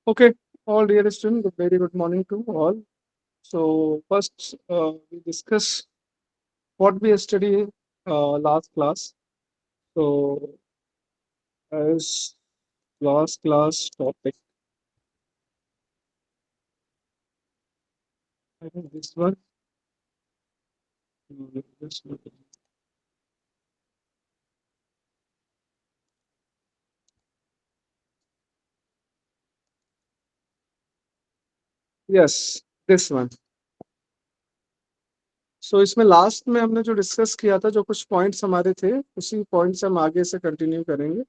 Okay, all dear students, very good morning to all. So first, we discuss what we studied last class. So as last class topic, I think this one. This one. Yes, this one. So इसमें last में हमने जो discuss किया था, जो कुछ points हमारे थे, उसी पॉइंट्स हम आगे से कंटिन्यू करेंगे.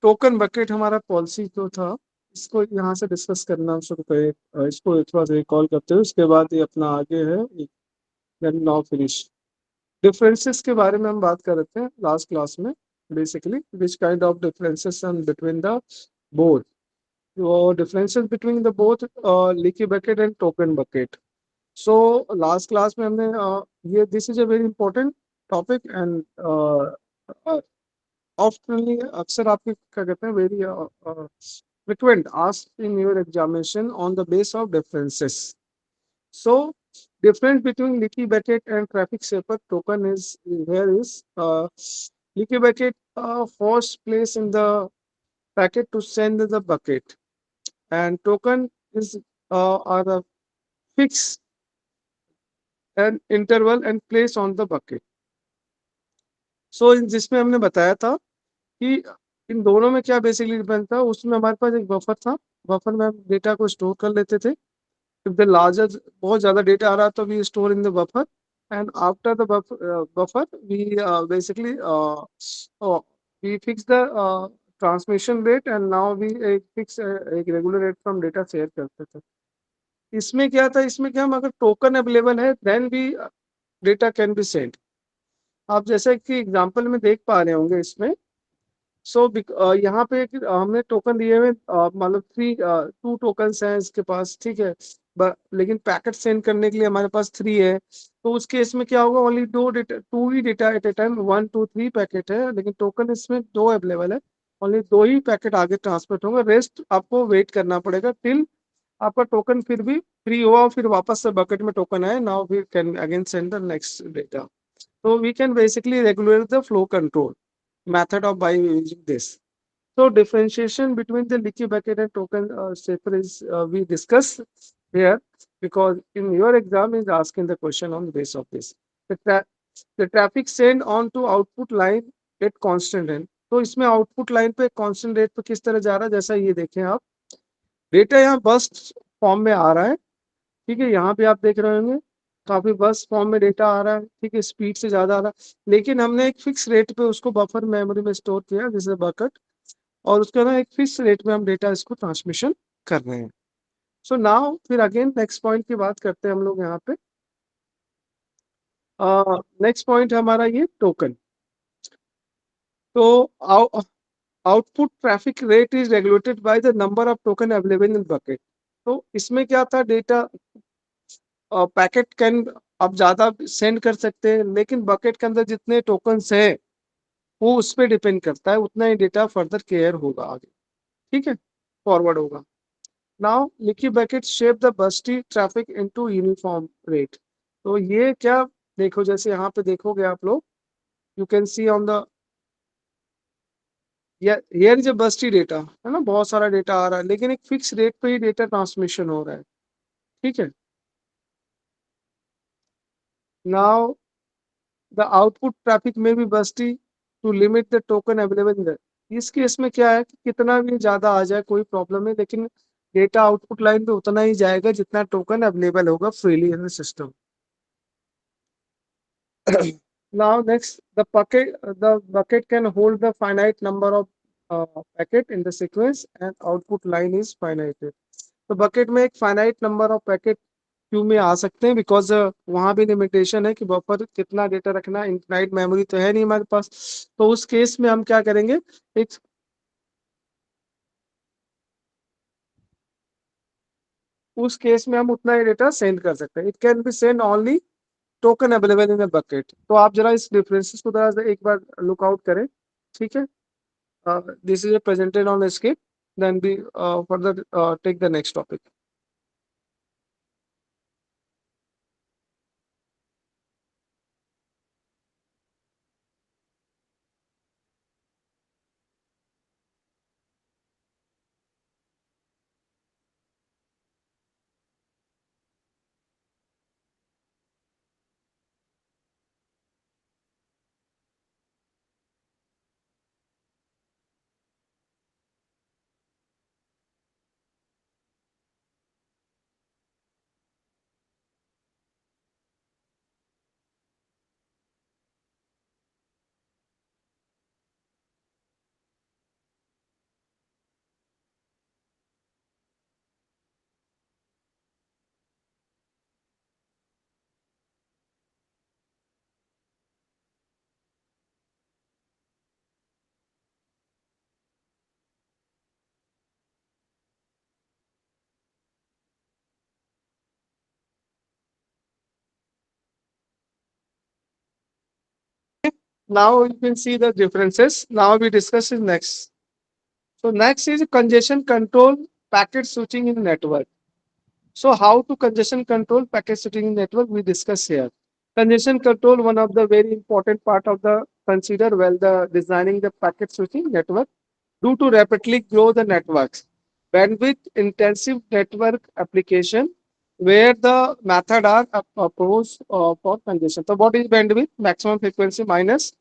टोकन बकेट हमारा पॉलिसी जो था, इसको यहाँ से डिस्कस करना शुरू करें. इसको थोड़ा सा रिकॉल करते हुए उसके बाद ये अपना आगे है. Then now finish. डिफरेंसेस के बारे में हम बात कर रहे थे लास्ट क्लास में. Basically which kind of differences between the both. Differences between the both leaky bucket and token bucket. So last class में हमने ये this is a very important topic and ऑफ्टनली अक्सर आपके क्या कहते हैं very frequent asked in your examination on the base of differences. So difference between leaky bucket and traffic saver token is here is leaky bucket first place in the packet to send the bucket, and token is are the fix an interval and place on the bucket. So जिसमें हमने बताया था कि इन दोनों में क्या basically difference था. उसमें हमारे पास एक बफर था. बफर में हम डेटा को स्टोर कर लेते थे. इफ द लार्जर बहुत ज्यादा डेटा आ रहा तो we store in the buffer, and after the buffer we basically we fix the transmission rate, and now we fix एक regular rate from data share करते थे. इसमें क्या था, इसमें क्या हम अगर टोकन अवेलेबल है देन भी डेटा कैन बी सेंड. आप जैसे कि एग्जांपल में देख पा रहे होंगे इसमें. सो यहाँ पे हमने टोकन दिए हुए मतलब 2 टोकन्स हैं इसके पास, ठीक है. लेकिन पैकेट सेंड करने के लिए हमारे पास 3 है. तो उस केस में क्या होगा, only 2 he data eight a time, 1 2 3 packet है, लेकिन टोकन इसमें 2 अवेलेबल है. ओनली 2 ही पैकेट आगे ट्रांसमिट होंगे, रेस्ट आपको वेट करना पड़ेगा टिल आपका टोकन फिर भी फ्री हुआ, फिर वापस से बकेट में टोकन आए. Now we can again send the next data. So we can basically regulate the flow control method of by using this. So differentiation between the leaky bucket and token safer is we discuss here, because in your exam is asking the question on the base of this. The traffic send on to output line at constant rate. तो इसमें output line पे constant rate पे किस तरह जा रहा है, जैसा ये देखें आप. डेटा यहाँ बस फॉर्म में आ रहा है, ठीक है. यहाँ पे आप देख रहे होंगे काफी बस फॉर्म में डेटा आ रहा है, ठीक है. स्पीड से ज्यादा आ रहा है, लेकिन हमने एक फिक्स रेट पे उसको बफर मेमोरी में स्टोर किया जैसे बकेट, और उसके ना एक फिक्स रेट में हम डेटा इसको ट्रांसमिशन कर रहे हैं. सो नाउ फिर अगेन नेक्स्ट पॉइंट की बात करते हैं हम लोग यहाँ पे. नेक्स्ट पॉइंट हमारा ये टोकन. तो output traffic rate is regulated by the number of token available in bucket. तो इसमें क्या था, डेटा पैकेट कैन आप ज्यादा सेंड कर सकते हैं, लेकिन बकेट के अंदर जितने टोकन्स हैं वो उस पर डिपेंड करता है, उतना ही डेटा फर्दर केयर होगा आगे, ठीक है, फॉरवर्ड होगा. Now leaky bucket shape the bursty traffic into uniform rate. तो ये क्या, देखो जैसे यहाँ पे देखोगे आप लोग, you can see on the here is a bursty data, है ना. बहुत सारा डेटा आ रहा है, लेकिन एक फिक्स रेट पे ही डेटा ट्रांसमिशन हो रहा है, ठीक है. नाउ द आउटपुट ट्रैफिक में भी bursty to limit the token available. इस केस में क्या है कि कितना भी ज्यादा आ जाए कोई प्रॉब्लम नहीं, लेकिन डेटा आउटपुट लाइन पे उतना ही जाएगा जितना टोकन अवेलेबल होगा freely in the system. Now next, the bucket can hold the finite number of packet in the sequence and output line is finited. तो बकेट में एक finite number of packet queue में आ सकते हैं, because वहां भी लिमिटेशन है कि बफर कितना डेटा रखना है, इनफाइनाइट मेमोरी तो है नहीं हमारे पास। तो उस केस में हम क्या करेंगे, एक उस केस में हम उतना ही डेटा सेंड कर सकते हैं। It can be send only token available in the bucket. तो आप जरा इस डिफरेंसेस को जरा एक बार लुक आउट करें, ठीक है। This is presented on screen, then be further take the next topic. Now you can see the differences. Now we discuss is next. So next is congestion control packet switching in network. So how to congestion control packet switching in network we discuss here. Congestion control, one of the very important part of the consider while the designing the packet switching network due to rapidly grow the networks. Bandwidth intensive network application where the method are proposed for congestion. So what is bandwidth? Maximum frequency minus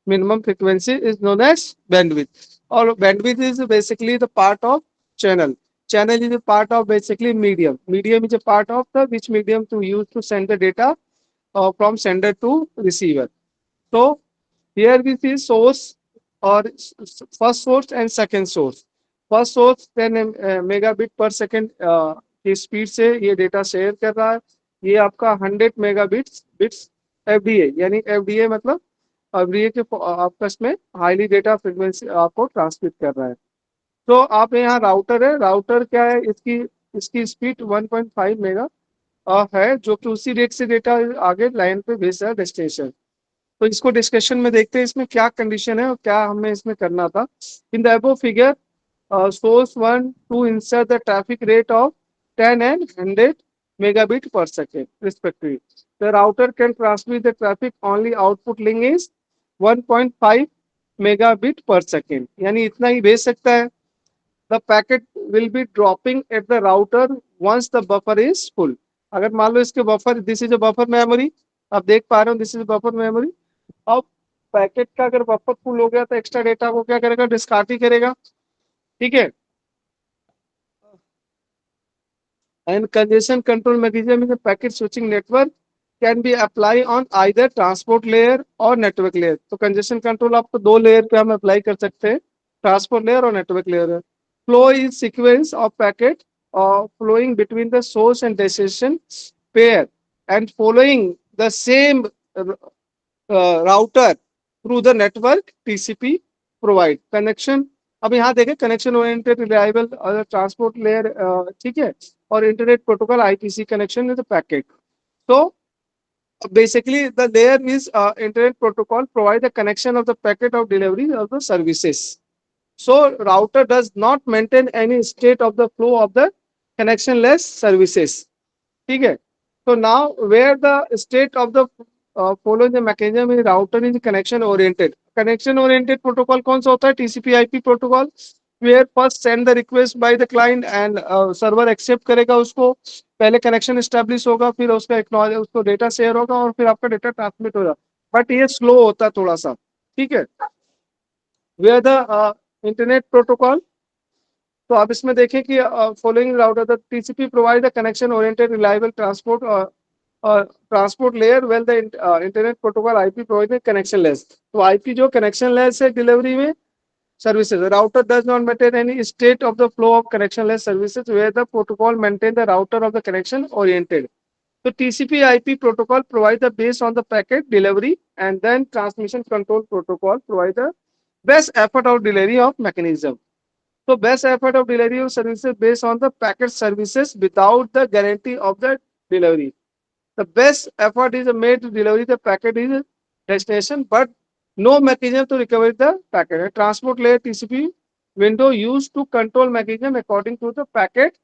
minimum frequency is known as bandwidth. Or bandwidth is basically the part of channel. Channel is a part of basically medium. Medium is a part of the which medium to use to send the data from sender to receiver. So here we see source or first source and second source. First source 10 megabit पर second की speed से ये data share कर रहा है। ये आपका 100 bits FDA, यानी एफडीए मतलब एफडीए के आपस में हाईली डेटा फ्रीक्वेंसी आपको ट्रांसमिट कर रहा है। तो आप यहाँ राउटर है, राउटर क्या है, इसकी इसकी स्पीड 1.5 मेगा है, जो कि उसी रेट से डेटा आगे लाइन पे भेज रहा है डेस्टिनेशन। तो इसको डिस्कशन में देखते हैं इसमें क्या कंडीशन है और क्या हमें इसमें करना था। In the above figure source 1 to insert the traffic rate of 10 and 100 megabit per second respectively. The router can transmit the traffic, only output link is 1.5 megabit per second, यानी इतना ही भेज सकता है। The packet will be dropping at the router once the buffer is full. अगर मान लो इसके buffer, this is a buffer memory, आप देख पा रहे हो दिस इज बफर मेमोरी। अब पैकेट का अगर बफर फुल हो गया तो एक्स्ट्रा डेटा को क्या करेगा, डिस्कार्ड ही करेगा, ठीक है। And congestion control mechanism in the packet switching network can be applied on either transport layer और network layer। तो congestion control आपको दो लेयर पे हम अप्लाई कर सकते हैं, ट्रांसपोर्ट लेयर और network layer. Flow is sequence of packet flowing between the source and destination pair and following the same router through the network TCP provide connection। अब यहाँ देखें connection oriented reliable transport layer, ठीक है, और internet protocol IPC connection with packet. तो basically the layer is internet protocol provide the connection of the packet of delivery of the services, so router does not maintain any state of the flow of the connectionless services, ठीक है। तो now where the state of the following the mechanism in router is connection oriented. Connection oriented protocol कौन सा होता है, TCP IP protocol, where first send the request by the client and server accept करेगा उसको, पहले connection establish होगा, फिर उसका एक्नॉलेज, उसको डेटा शेयर होगा और फिर आपका डेटा ट्रांसमिट होगा। बट ये स्लो होता है थोड़ा सा, ठीक है। वेयर द इंटरनेट प्रोटोकॉल, तो आप इसमें देखें कि following router the TCP provide the connection oriented reliable transport layer, well the internet protocol IP provide connection less. तो आईपी जो कनेक्शन लेस है डिलीवरी में, services. The router does not maintain any state of the flow of connectionless services where the protocol maintain the router of the connection oriented. So TCP/IP protocol provide the base on the packet delivery, and then transmission control protocol provide the best effort of delivery of mechanism. So best effort of delivery of services based on the packet services without the guarantee of the delivery. The best effort is made to deliver the packet is destination, but no mechanism to recover the packet. A transport layer TCP window used to control mechanism according to the packet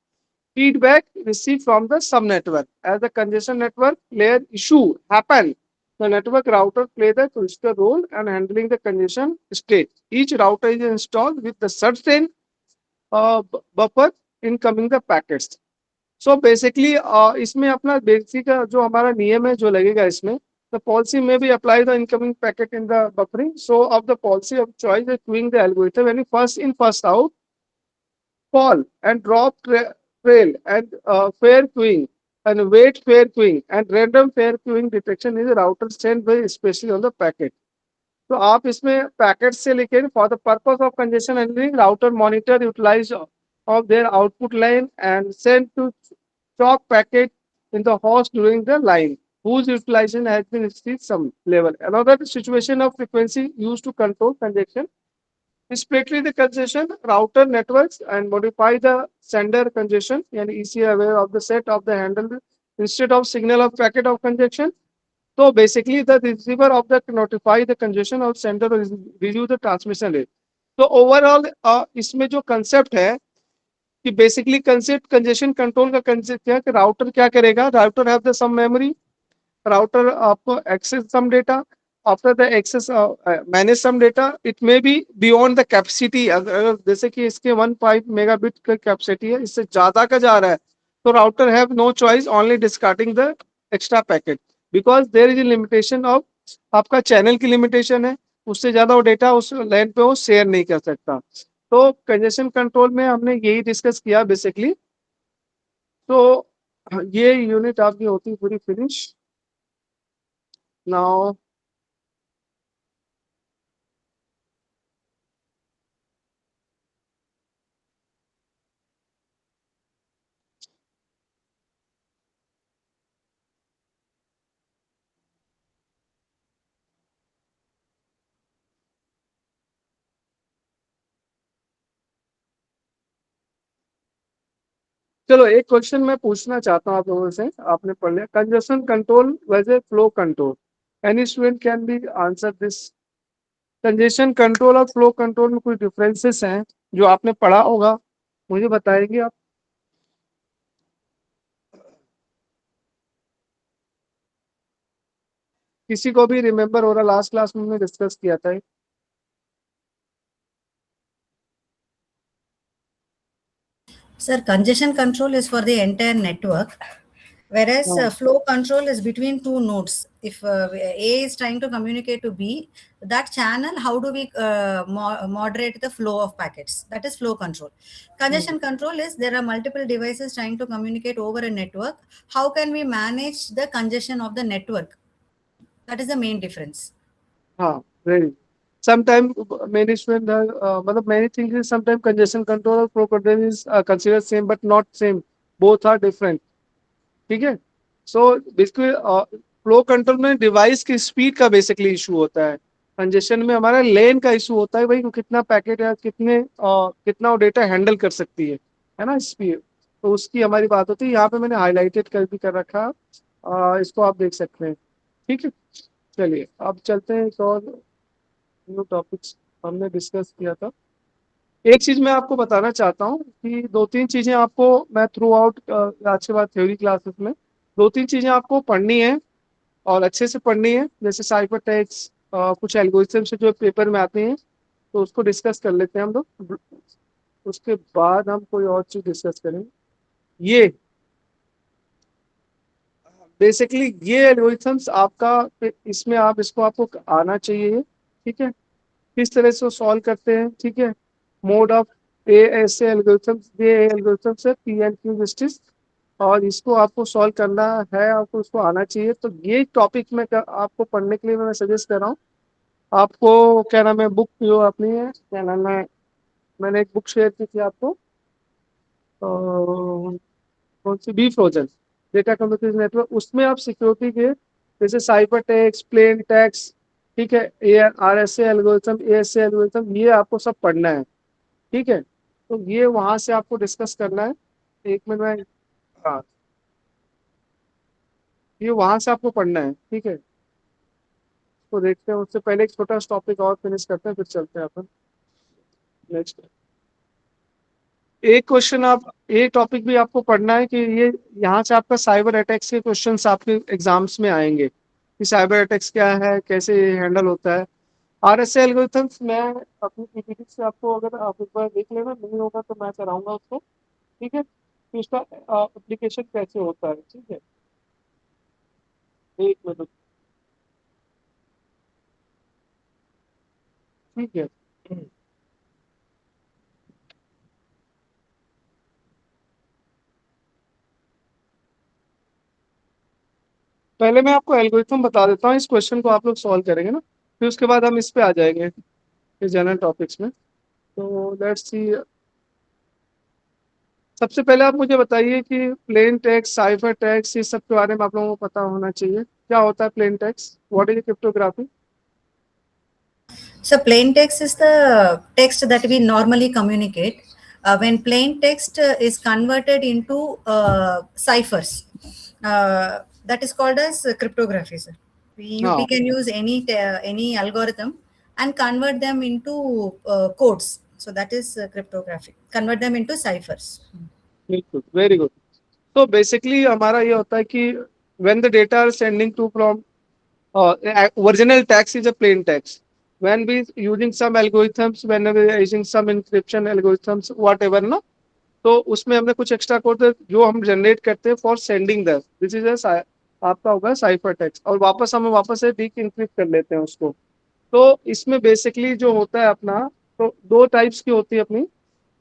feedback received from the subnetwork. As the congestion network layer issue happen, the network router play the critical role in handling the congestion state. Each router is installed with the certain buffer incoming the packets. So basically इसमें अपना basic जो हमारा नियम है जो लगेगा इसमें the policy may be applied the incoming packet in the buffering. So of the policy of choice is queuing the algorithm when first in first out call and drop trail and fair queuing and wait fair queuing and random fair queuing detection is a router sent by especially on the packet. तो आप इसमें packet से लेके for the purpose of congestion handling router monitor utilise of their output line and sent to chalk packet in the host during the line whose utilization has been reached some level. Another situation of frequency used to control congestion is strictly the congestion router networks and modify the sender congestion and ECA aware of the set of the handle instead of signal of packet of congestion. So basically the receiver of the notify the congestion of sender review the transmission rate. तो overall इसमें जो concept है कि basically concept congestion control का concept क्या है कि router क्या करेगा router have the some memory router आपको access some data after the access manage some data it may be beyond the capacity अगर जैसे कि इसके 1.5 मेगाबिट का कैपेसिटी है इससे ज्यादा का जा रहा है तो router have no choice only discarding the extra packet because there is a limitation of आपका चैनल की लिमिटेशन है उससे ज्यादा वो डेटा उस लाइन पे वो शेयर नहीं कर सकता तो कंजेशन कंट्रोल में हमने यही डिस्कस किया बेसिकली तो ये यूनिट आपकी होती पूरी फिनिश नाउ चलो एक क्वेश्चन मैं पूछना चाहता हूँ आप लोगों से आपने पढ़ लिया कंजेशन कंट्रोल वैसे flow control any student can be answer this congestion control और फ्लो कंट्रोल में कुछ डिफरेंसेस हैं जो आपने पढ़ा होगा मुझे बताएंगे आप किसी को भी रिमेम्बर हो रहा लास्ट क्लास में हमने डिस्कस किया था Sir, congestion control is for the entire network, whereas flow control is between two nodes. If A is trying to communicate to B, that channel, how do we moderate the flow of packets? That is flow control. Congestion control is there are multiple devices trying to communicate over a network. How can we manage the congestion of the network? That is the main difference. हाँ very sometimes many students मतलब many things is sometimes congestion control और flow control is considered same but not same both are different ठीक है so basically flow control में device की speed का basically issue होता है कंजेशन में हमारा लेन का इशू होता है भाई कितना पैकेट है कितने कितना डेटा हैंडल कर सकती है ना स्पीड तो उसकी हमारी बात होती है यहाँ पे मैंने हाईलाइटेड कर भी कर रखा इसको आप देख सकते हैं ठीक है चलिए अब चलते हैं एक और न्यू टॉपिक्स हमने डिस्कस किया था एक चीज मैं आपको बताना चाहता हूँ कि दो तीन चीजें आपको मैं थ्रू आउट आज के बाद थ्योरी क्लासेस में दो तीन चीजें आपको पढ़नी है और अच्छे से पढ़नी है जैसे साइफर टेक्स्ट कुछ एल्गोरिथम से जो पेपर में आते हैं तो उसको डिस्कस कर लेते हैं हम लोग उसके बाद हम कोई और चीज डिस्कस करेंगे ये बेसिकली ये एल्गोरिथम्स आपका इसमें आप इसको आपको आना चाहिए ठीक है किस तरह से सॉल्व करते हैं ठीक है मोड ऑफ ए ऐसे एल्गोरिथम्स ये एल्गोरिथम्स है पी एंड क्यू जस्टिस और इसको आपको सॉल्व करना है आपको उसको आना चाहिए तो ये टॉपिक में आपको पढ़ने के लिए मैं सजेस्ट कर रहा हूँ आपको क्या नाम है, बुक जो अपनी है, क्या नाम है, मैंने एक बुक शेयर की थी आपको, कौन सी, B Forouzan, data communication network, उसमें आप सिक्योरिटी के जैसे साइबर टैक्स, प्लेन टैक्स, ठीक है, A R S algorithm, A S algorithm, ये आपको सब पढ़ना है। ठीक है, तो ये वहां से आपको डिस्कस करना है। एक मिनट में, हाँ, ये वहां से आपको पढ़ना है। ठीक है, तो देखते हैं, उससे पहले एक छोटा टॉपिक और फिनिश करते हैं, फिर चलते हैं अपन नेक्स्ट। एक क्वेश्चन आप, एक टॉपिक भी आपको पढ़ना है कि ये यहाँ से आपका साइबर अटैक्स के क्वेश्चंस आपके एग्जाम्स में आएंगे कि साइबर अटैक्स क्या है, कैसे हैंडल होता है। आर एस एल्गोरिथम्स मैं अपनी पीपीटी से आपको, अगर आप एक बार देख लेना, नहीं होगा तो मैं कराऊंगा उसको। ठीक है, तो इसका एप्लीकेशन कैसे होता है। ठीक है, एक मिनट। ठीक है, पहले मैं आपको एल्गोरिथम बता देता हूँ, इस क्वेश्चन को आप लोग सॉल्व करेंगे ना, फिर उसके बाद हम इस पे आ जाएंगे, इस जनरल टॉपिक्स में। तो लेट्स सी, सबसे पहले आप मुझे बताइए कि प्लेन टेक्स्ट, साइफर टेक्स्ट, ये सब के बारे में आप लोगों को पता होना चाहिए। क्या होता है plain text, what is cryptography? So plain text is the text that we normally communicate. When plain text is converted into ciphers, that is called as cryptography. Sir. We हाँ, can use any algorithm and convert them into codes. So that is cryptography. Convert them into ciphers. बिल्कुल, very good. तो basically हमारा ये होता है कि when the data are sending to from, original text is a plain text. When we using some algorithms, when we are using some encryption algorithms, whatever ना, तो उसमें हमने कुछ एक्स्ट्रा कोड जो हम जनरेट करते हैं for sending that, this is आपका होगा साइफर टेक्स्ट, और वापस हम वापस से डीक्रिप्ट कर लेते हैं उसको। तो इसमें बेसिकली जो होता है अपना, तो दो टाइप्स की होती है अपनी।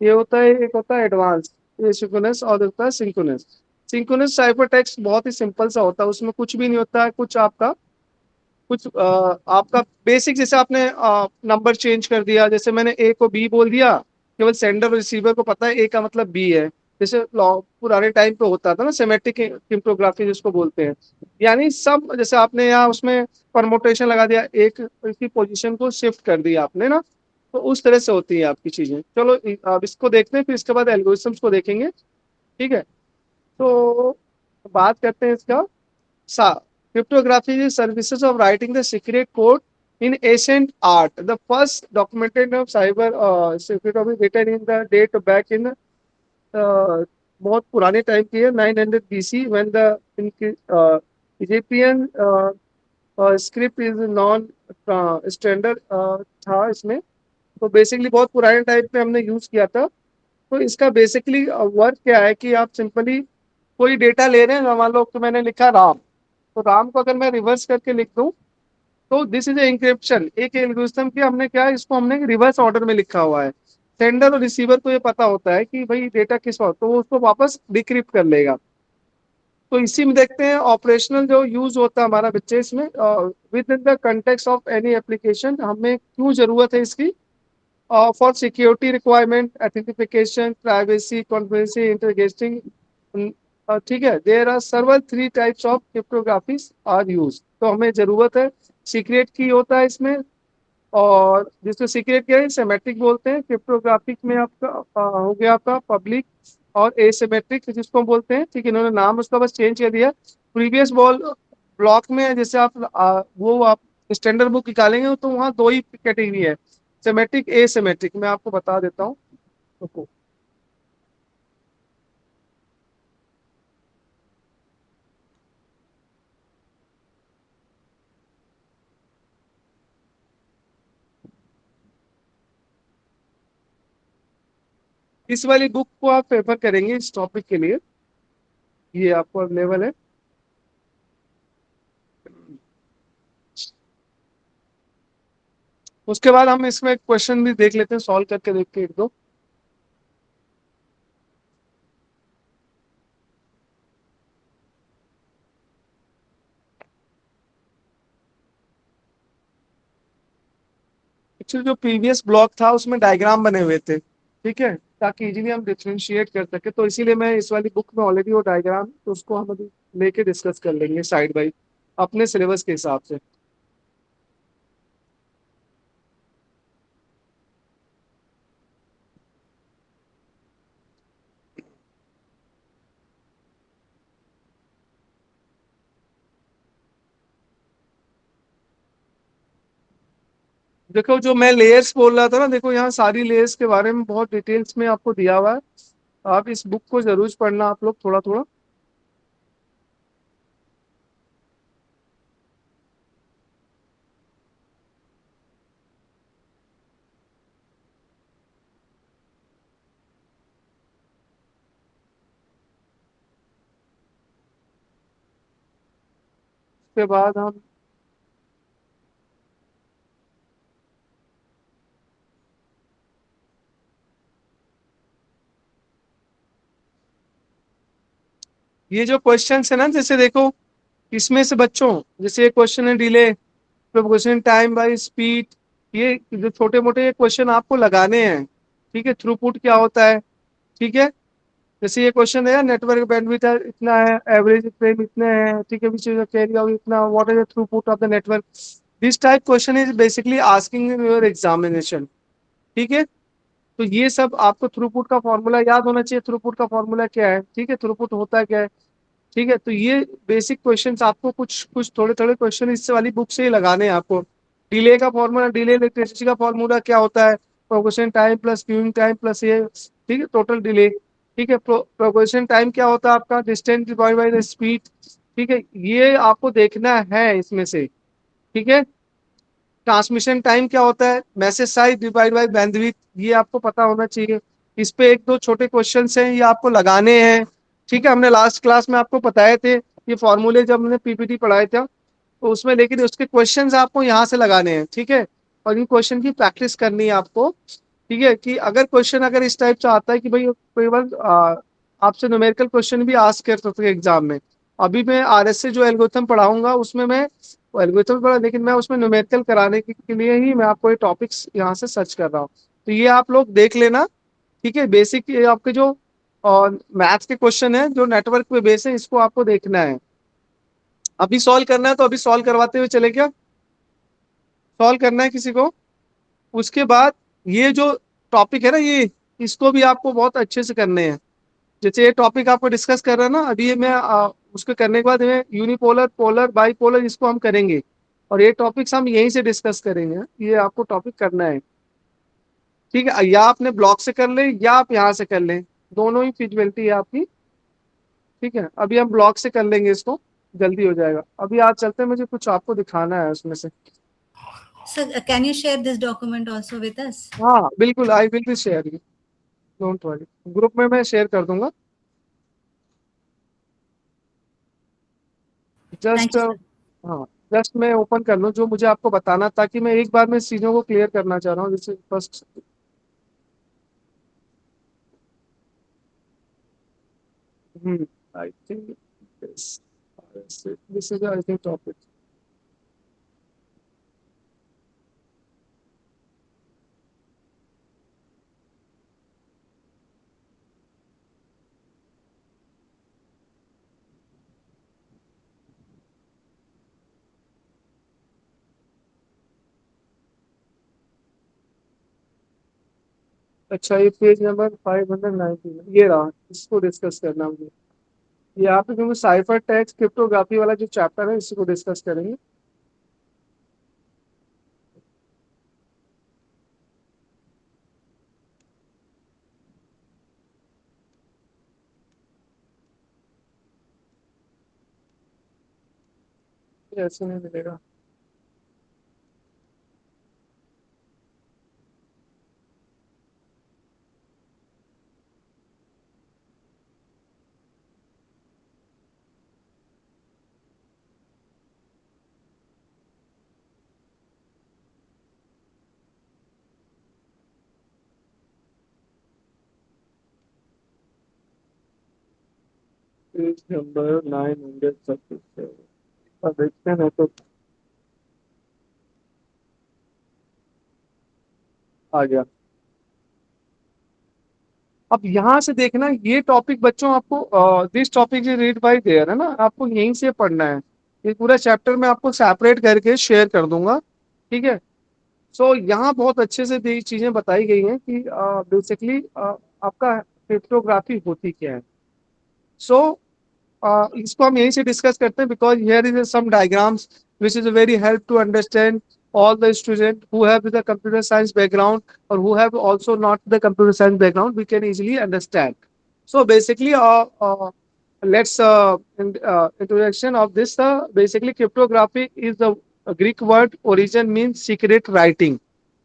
ये होता है, एक होता है एडवांस, ये सिंक्रोनस, और होता है सिंक्रोनस। सिंक्रोनस साइफर टेक्स्ट बहुत ही सिंपल सा होता है, उसमें कुछ भी नहीं होता है, कुछ आपका, कुछ आपका बेसिक, जैसे आपने नंबर चेंज कर दिया, जैसे मैंने ए को बी बोल दिया, केवल सेंडर और रिसीवर को पता है ए का मतलब बी है। जैसे पुराने टाइम पे होता था ना, सेमेटिक क्रिप्टोग्राफी जिसको बोलते हैं, यानी सब, जैसे आपने यहाँ उसमें परमोटेशन लगा दिया, एक की पोजीशन को शिफ्ट कर दिया आपने ना, तो उस तरह से होती है आपकी चीजें। चलो, अब इसको देखते हैं, फिर इसके बाद एल्गोरिथम्स को देखेंगे। ठीक है, तो बात करते हैं इसका। Cryptography is services of writing the secret code in ancient art. The first documented of cyber secret code written in the date back in बहुत पुराने टाइम की है, 900 BC, when the Egyptian script is non standard था इसमें। तो basically बहुत पुराने time पे हमने यूज किया था। तो इसका बेसिकली वर्क क्या है कि आप सिंपली कोई डेटा ले रहे हैं, मान लो कि मैंने लिखा राम, तो राम को अगर मैं रिवर्स करके लिख दूं, तो दिस इज एंक्रिप्शन, एक एल्गोरिथम की हमने क्या है, इसको हमने रिवर्स ऑर्डर में लिखा हुआ है। सेंडर और रिसीवर को ये पता होता है कि भाई डेटा किस वक्त, तो वो उसको वापस डिक्रिप्ट कर लेगा। तो इसी में देखते हैं ऑपरेशनल जो यूज होता है हमारा बच्चे इसमें, with in the context of any application, हमें क्यों जरूरत है इसकी, for security requirement, authentication, privacy, confidentiality, interesting. ठीक है, there are several three types of cryptographies are use, तो हमें जरूरत है। सीक्रेट की होता है इसमें, और जिसको सीक्रेट क्या है, सेमेट्रिक बोलते हैं। क्रिप्टोग्राफिक में आपका हो गया आपका पब्लिक और एसिमेट्रिक जिसको बोलते हैं। ठीक है, इन्होंने नाम उसका बस चेंज कर दिया। प्रीवियस बॉल ब्लॉक में जैसे आप वो आप स्टैंडर्ड बुक निकालेंगे तो वहाँ दो ही कैटेगरी है, सेमेट्रिक, एसिमेट्रिक। मैं आपको बता देता हूँ। रुको। इस वाली बुक को आप प्रेफर करेंगे इस टॉपिक के लिए, ये आपको अवेलेबल है। उसके बाद हम इसमें क्वेश्चन भी देख लेते हैं, सॉल्व करके देख के एक दो। एक्चुअली जो प्रीवियस ब्लॉक था उसमें डायग्राम बने हुए थे, ठीक है, ताकि इजीली हम डिफरेंशिएट कर सके। तो इसीलिए मैं इस वाली बुक में ऑलरेडी वो डायग्राम, तो उसको हम अभी लेके डिस्कस कर लेंगे साइड बाई अपने सिलेबस के हिसाब से। देखो जो मैं लेयर्स बोल रहा था ना, देखो यहाँ सारी लेयर्स के बारे में बहुत डिटेल्स में आपको दिया हुआ है। आप इस बुक को जरूर पढ़ना आप लोग थोड़ा थोड़ा। उसके बाद हम ये जो क्वेश्चन है ना, जैसे देखो इसमें से बच्चों, जैसे एक क्वेश्चन है delay, propagation time by speed, ये जो छोटे मोटे क्वेश्चन आपको लगाने हैं, ठीक है। थ्रूपुट क्या होता है, ठीक है। जैसे ये क्वेश्चन है नेटवर्क बैंडविड्थ इतना है, एवरेज फ्रेम इतने हैं, ठीक है, विच इज कैरी आउट इतना, what is the throughput of the network. This type question is basically asking in your examination, ठीक है। तो ये सब आपको थ्रूपुट का फॉर्मूला याद होना चाहिए। थ्रूपुट का फॉर्मूला क्या है, ठीक है, थ्रूपुट होता क्या है, ठीक है। तो ये बेसिक क्वेश्चंस आपको कुछ कुछ थोड़े थोड़े क्वेश्चन इस वाली बुक से ही लगाने हैं आपको। डिले का फॉर्मूला, डिले इलेक्ट्रिसिटी का फॉर्मूला क्या होता है, propagation time plus queuing time plus ये, ठीक है, टोटल डिले, ठीक है। प्रोपोगेशन टाइम क्या होता है आपका, distance divide by the speed, ठीक है, ये आपको देखना है इसमें से, ठीक है। ट्रांसमिशन टाइम क्या होता है, message size divide by bandwidth, ये आपको पता होना चाहिए। इस पे एक दो छोटे क्वेश्चन हैं, ये आपको लगाने हैं, ठीक है। हमने लास्ट क्लास में आपको बताए थे ये फॉर्मूले, जब हमने पीपीटी पढ़ाए थे तो उसमें, लेकिन उसके क्वेश्चंस आपको यहाँ से लगाने हैं, ठीक है। और इन क्वेश्चन की प्रैक्टिस करनी है आपको, ठीक है। कि अगर क्वेश्चन अगर इस टाइप से आता है कि भाई केवल आपसे न्यूमेरिकल क्वेश्चन भी आस्क कर सकते एग्जाम में। अभी मैं आरएस से जो एल्गोरिथम पढ़ाऊंगा उसमें मैं एल्गोरिथम पढ़ा, लेकिन मैं उसमें न्यूमेरिकल कराने के लिए ही मैं आपको ये टॉपिक्स यहाँ से सर्च कर रहा हूँ। तो ये आप लोग देख लेना, ठीक है। बेसिक ये आपके जो और मैथ्स के क्वेश्चन है जो नेटवर्क पे बेस है, इसको आपको देखना है। अभी सॉल्व करना है तो अभी सॉल्व करवाते हुए चले, क्या सॉल्व करना है किसी को। उसके बाद ये जो टॉपिक है ना, ये इसको भी आपको बहुत अच्छे से करने हैं। जैसे ये टॉपिक आपको डिस्कस कर रहे हैं ना अभी, ये मैं उसके करने के बाद में यूनिपोलर, पोलर, बाईपोलर, इसको हम करेंगे। और ये टॉपिक्स हम यहीं से डिस्कस करेंगे, ये आपको टॉपिक करना है, ठीक है। या आपने ब्लॉक से कर ले या आप यहाँ से कर लें, दोनों ही फिजिबिलिटी है आपकी, ठीक है। अभी हम ब्लॉक से कर लेंगे इसको, जल्दी हो जाएगा। अभी आज चलते हैं, मुझे कुछ आपको दिखाना है उसमें से। Sir, can you share this document also with us? हाँ बिल्कुल, I will be share, don't worry, group में मैं शेयर कर दूंगा। Thank just you, sir. हाँ, जस्ट मैं ओपन कर लूँ जो मुझे आपको बताना, ताकि मैं एक बार में इस चीजों को क्लियर करना चाह रहा हूँ। जैसे first, I think this is I think topic. अच्छा, ये पेज नंबर 519 ये रहा, इसको डिस्कस करना मुझे। यहाँ पे क्योंकि साइफर टेक्स्ट क्रिप्टोग्राफी वाला जो चैप्टर है, इसी को डिस्कस करेंगे। ये ऐसे नहीं मिलेगा। पेज नंबर 937, और देखते हैं तो। आ गया। अब यहाँ से देखना, ये टॉपिक बच्चों आपको this topic is read by there, है ना, आपको यहीं से पढ़ना है। ये पूरा चैप्टर मैं आपको सेपरेट करके शेयर कर दूंगा, ठीक है। सो यहाँ बहुत अच्छे से ये चीजें बताई गई हैं कि बेसिकली आपका क्रिप्टोग्राफी होती क्या है। सो इसको हम यहीं से डिस्कस करते हैं, because here is some diagrams which is a very help to understand all the students who have the computer science background or who have also not the computer science background, we can easily understand. So basically let's introduction of this, basically cryptography is the Greek word, origin means secret writing.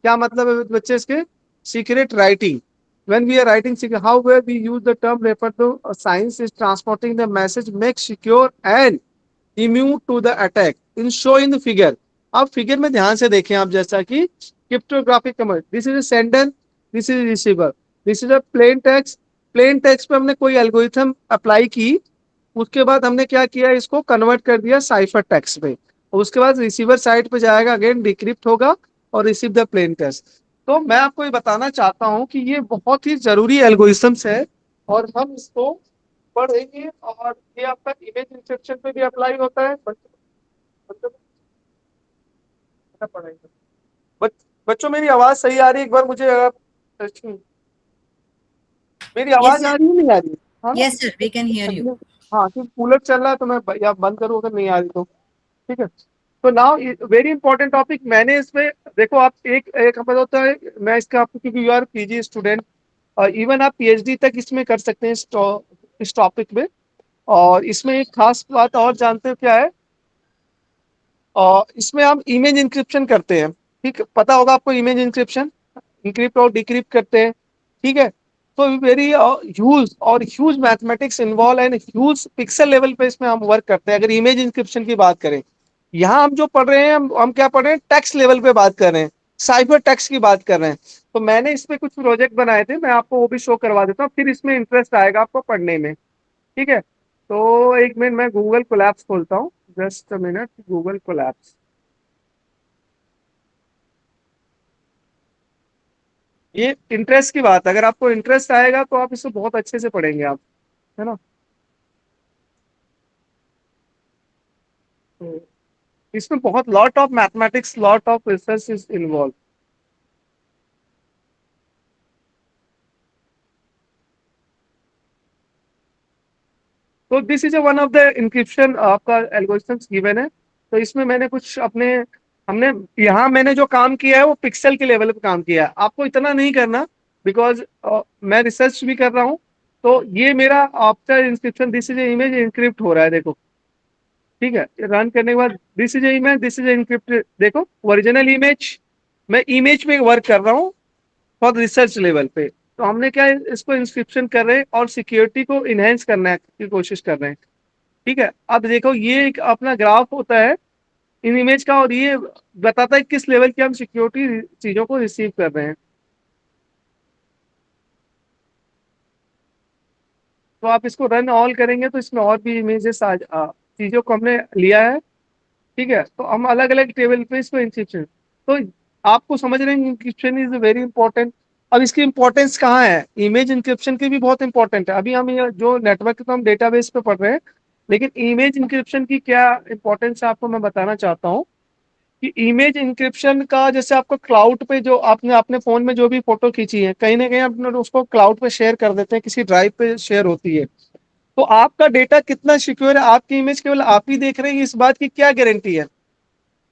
क्या मतलब है बच्चे इसके? Secret writing. When we are writing secret, however we use the term refer to science is transporting the message, make secure and immune to the attack in show in the figure. अब figure में ध्यान से देखें आप, जैसा कि cryptographic command, this is sender, this is receiver, this is a plain text. Plain text पे हमने कोई एल्गोरिथम अप्लाई की, उसके बाद हमने क्या किया, इसको कन्वर्ट कर दिया साइफर टेक्स्ट में, और उसके बाद रिसीवर साइड पे जाएगा, अगेन डिक्रिप्ट होगा और रिसीव द प्लेन टेक्स्ट। तो मैं आपको ये बताना चाहता हूं कि ये बहुत ही जरूरी एल्गोरिथम्स है, और हम इसको पढ़ेंगे, और ये आपका इमेज इंसेप्शन पे भी अप्लाई होता है। पढ़ेंगे बच्चों, मेरी आवाज सही आ रही है? एक बार मुझे मेरी Yes, आवाज sir. आ रही है, नहीं आ रही है? हाँ ना? Yes, sir. We can hear you. हाँ, क्योंकि कूलर चल रहा है तो मैं या बंद करूँ अगर नहीं आ रही तो, ठीक है। तो नाउ वेरी इंपॉर्टेंट टॉपिक, मैंने इसमें देखो, आप एक एक पता होता है, मैं इसका आपको, क्योंकि यू आर पीजी स्टूडेंट, और इवन आप पीएचडी तक इसमें कर सकते हैं इस टॉपिक में। और इसमें एक खास बात और जानते हो क्या है, और इसमें हम इमेज इंक्रिप्शन करते हैं, ठीक, पता होगा आपको इमेज इंक्रिप्शन, इंक्रिप्ट और डिक्रिप्ट करते हैं, ठीक है। तो वेरी ह्यूज और huge mathematics involve and huge pixel level पे इसमें हम वर्क करते हैं, अगर इमेज इंक्रिप्शन की बात करें। यहाँ हम जो पढ़ रहे हैं, हम क्या पढ़ रहे हैं, टेक्स्ट लेवल पे बात कर रहे हैं, साइफर टेक्स्ट की बात कर रहे हैं। तो मैंने इस पे कुछ प्रोजेक्ट बनाए थे, मैं आपको वो भी शो करवा देता हूँ, फिर इसमें इंटरेस्ट आएगा आपको पढ़ने में, ठीक है। तो एक मिनट, मैं गूगल कोलैप्स खोलता हूँ, just a minute, Google collapse. ये इंटरेस्ट की बात है, अगर आपको इंटरेस्ट आएगा तो आप इसको बहुत अच्छे से पढ़ेंगे आप, है ना। तो इसमें बहुत lot of mathematics, lot of research is involve. तो this is one of the encryption आपका एल्गोरिथम्स गिवन है। तो इसमें मैंने कुछ अपने, हमने यहाँ मैंने जो काम किया है वो पिक्सल के लेवल पे काम किया है, आपको इतना नहीं करना, बिकॉज मैं रिसर्च भी कर रहा हूँ। तो ये मेरा after inscription, this is image encrypt हो रहा है, देखो, ठीक है। रन करने के बाद this is image, this is encrypted, देखो ओरिजिनल इमेज, मैं इमेज पे वर्क कर रहा हूँ फॉर रिसर्च लेवल पे। तो हमने क्या इसको इंस्क्रिप्शन कर रहे हैं और सिक्योरिटी को इनहेंस करने की कोशिश कर रहे हैं, ठीक है। अब देखो, ये एक अपना ग्राफ होता है इन इमेज का, और ये बताता है किस लेवल की हम सिक्योरिटी चीजों को रिसीव कर रहे हैं। तो आप इसको रन ऑल करेंगे तो इसमें और भी इमेजेस चीजों को हमने लिया है, ठीक है। तो हम अलग अलग टेबल पे इसको इंक्रिप्शन, तो आपको समझ रहे हैं इंक्रिप्शन इज वेरी इंपॉर्टेंट। अब इसकी इंपॉर्टेंस कहाँ है, इमेज इंक्रिप्शन की भी बहुत इंपॉर्टेंट है। अभी हम ये जो नेटवर्क तो हम डेटाबेस पे पढ़ रहे हैं, लेकिन इमेज इंक्रिप्शन की क्या इंपॉर्टेंस है आपको मैं बताना चाहता हूँ, कि इमेज इंक्रिप्शन का, जैसे आपको क्लाउड पे जो आपने अपने फोन में जो भी फोटो खींची है, कहीं ना कहीं अपने उसको क्लाउड पे शेयर कर देते हैं, किसी ड्राइव पे शेयर होती है। तो आपका डेटा कितना सिक्योर है, आपकी इमेज केवल आप ही देख रहे हैं, इस बात की क्या गारंटी है?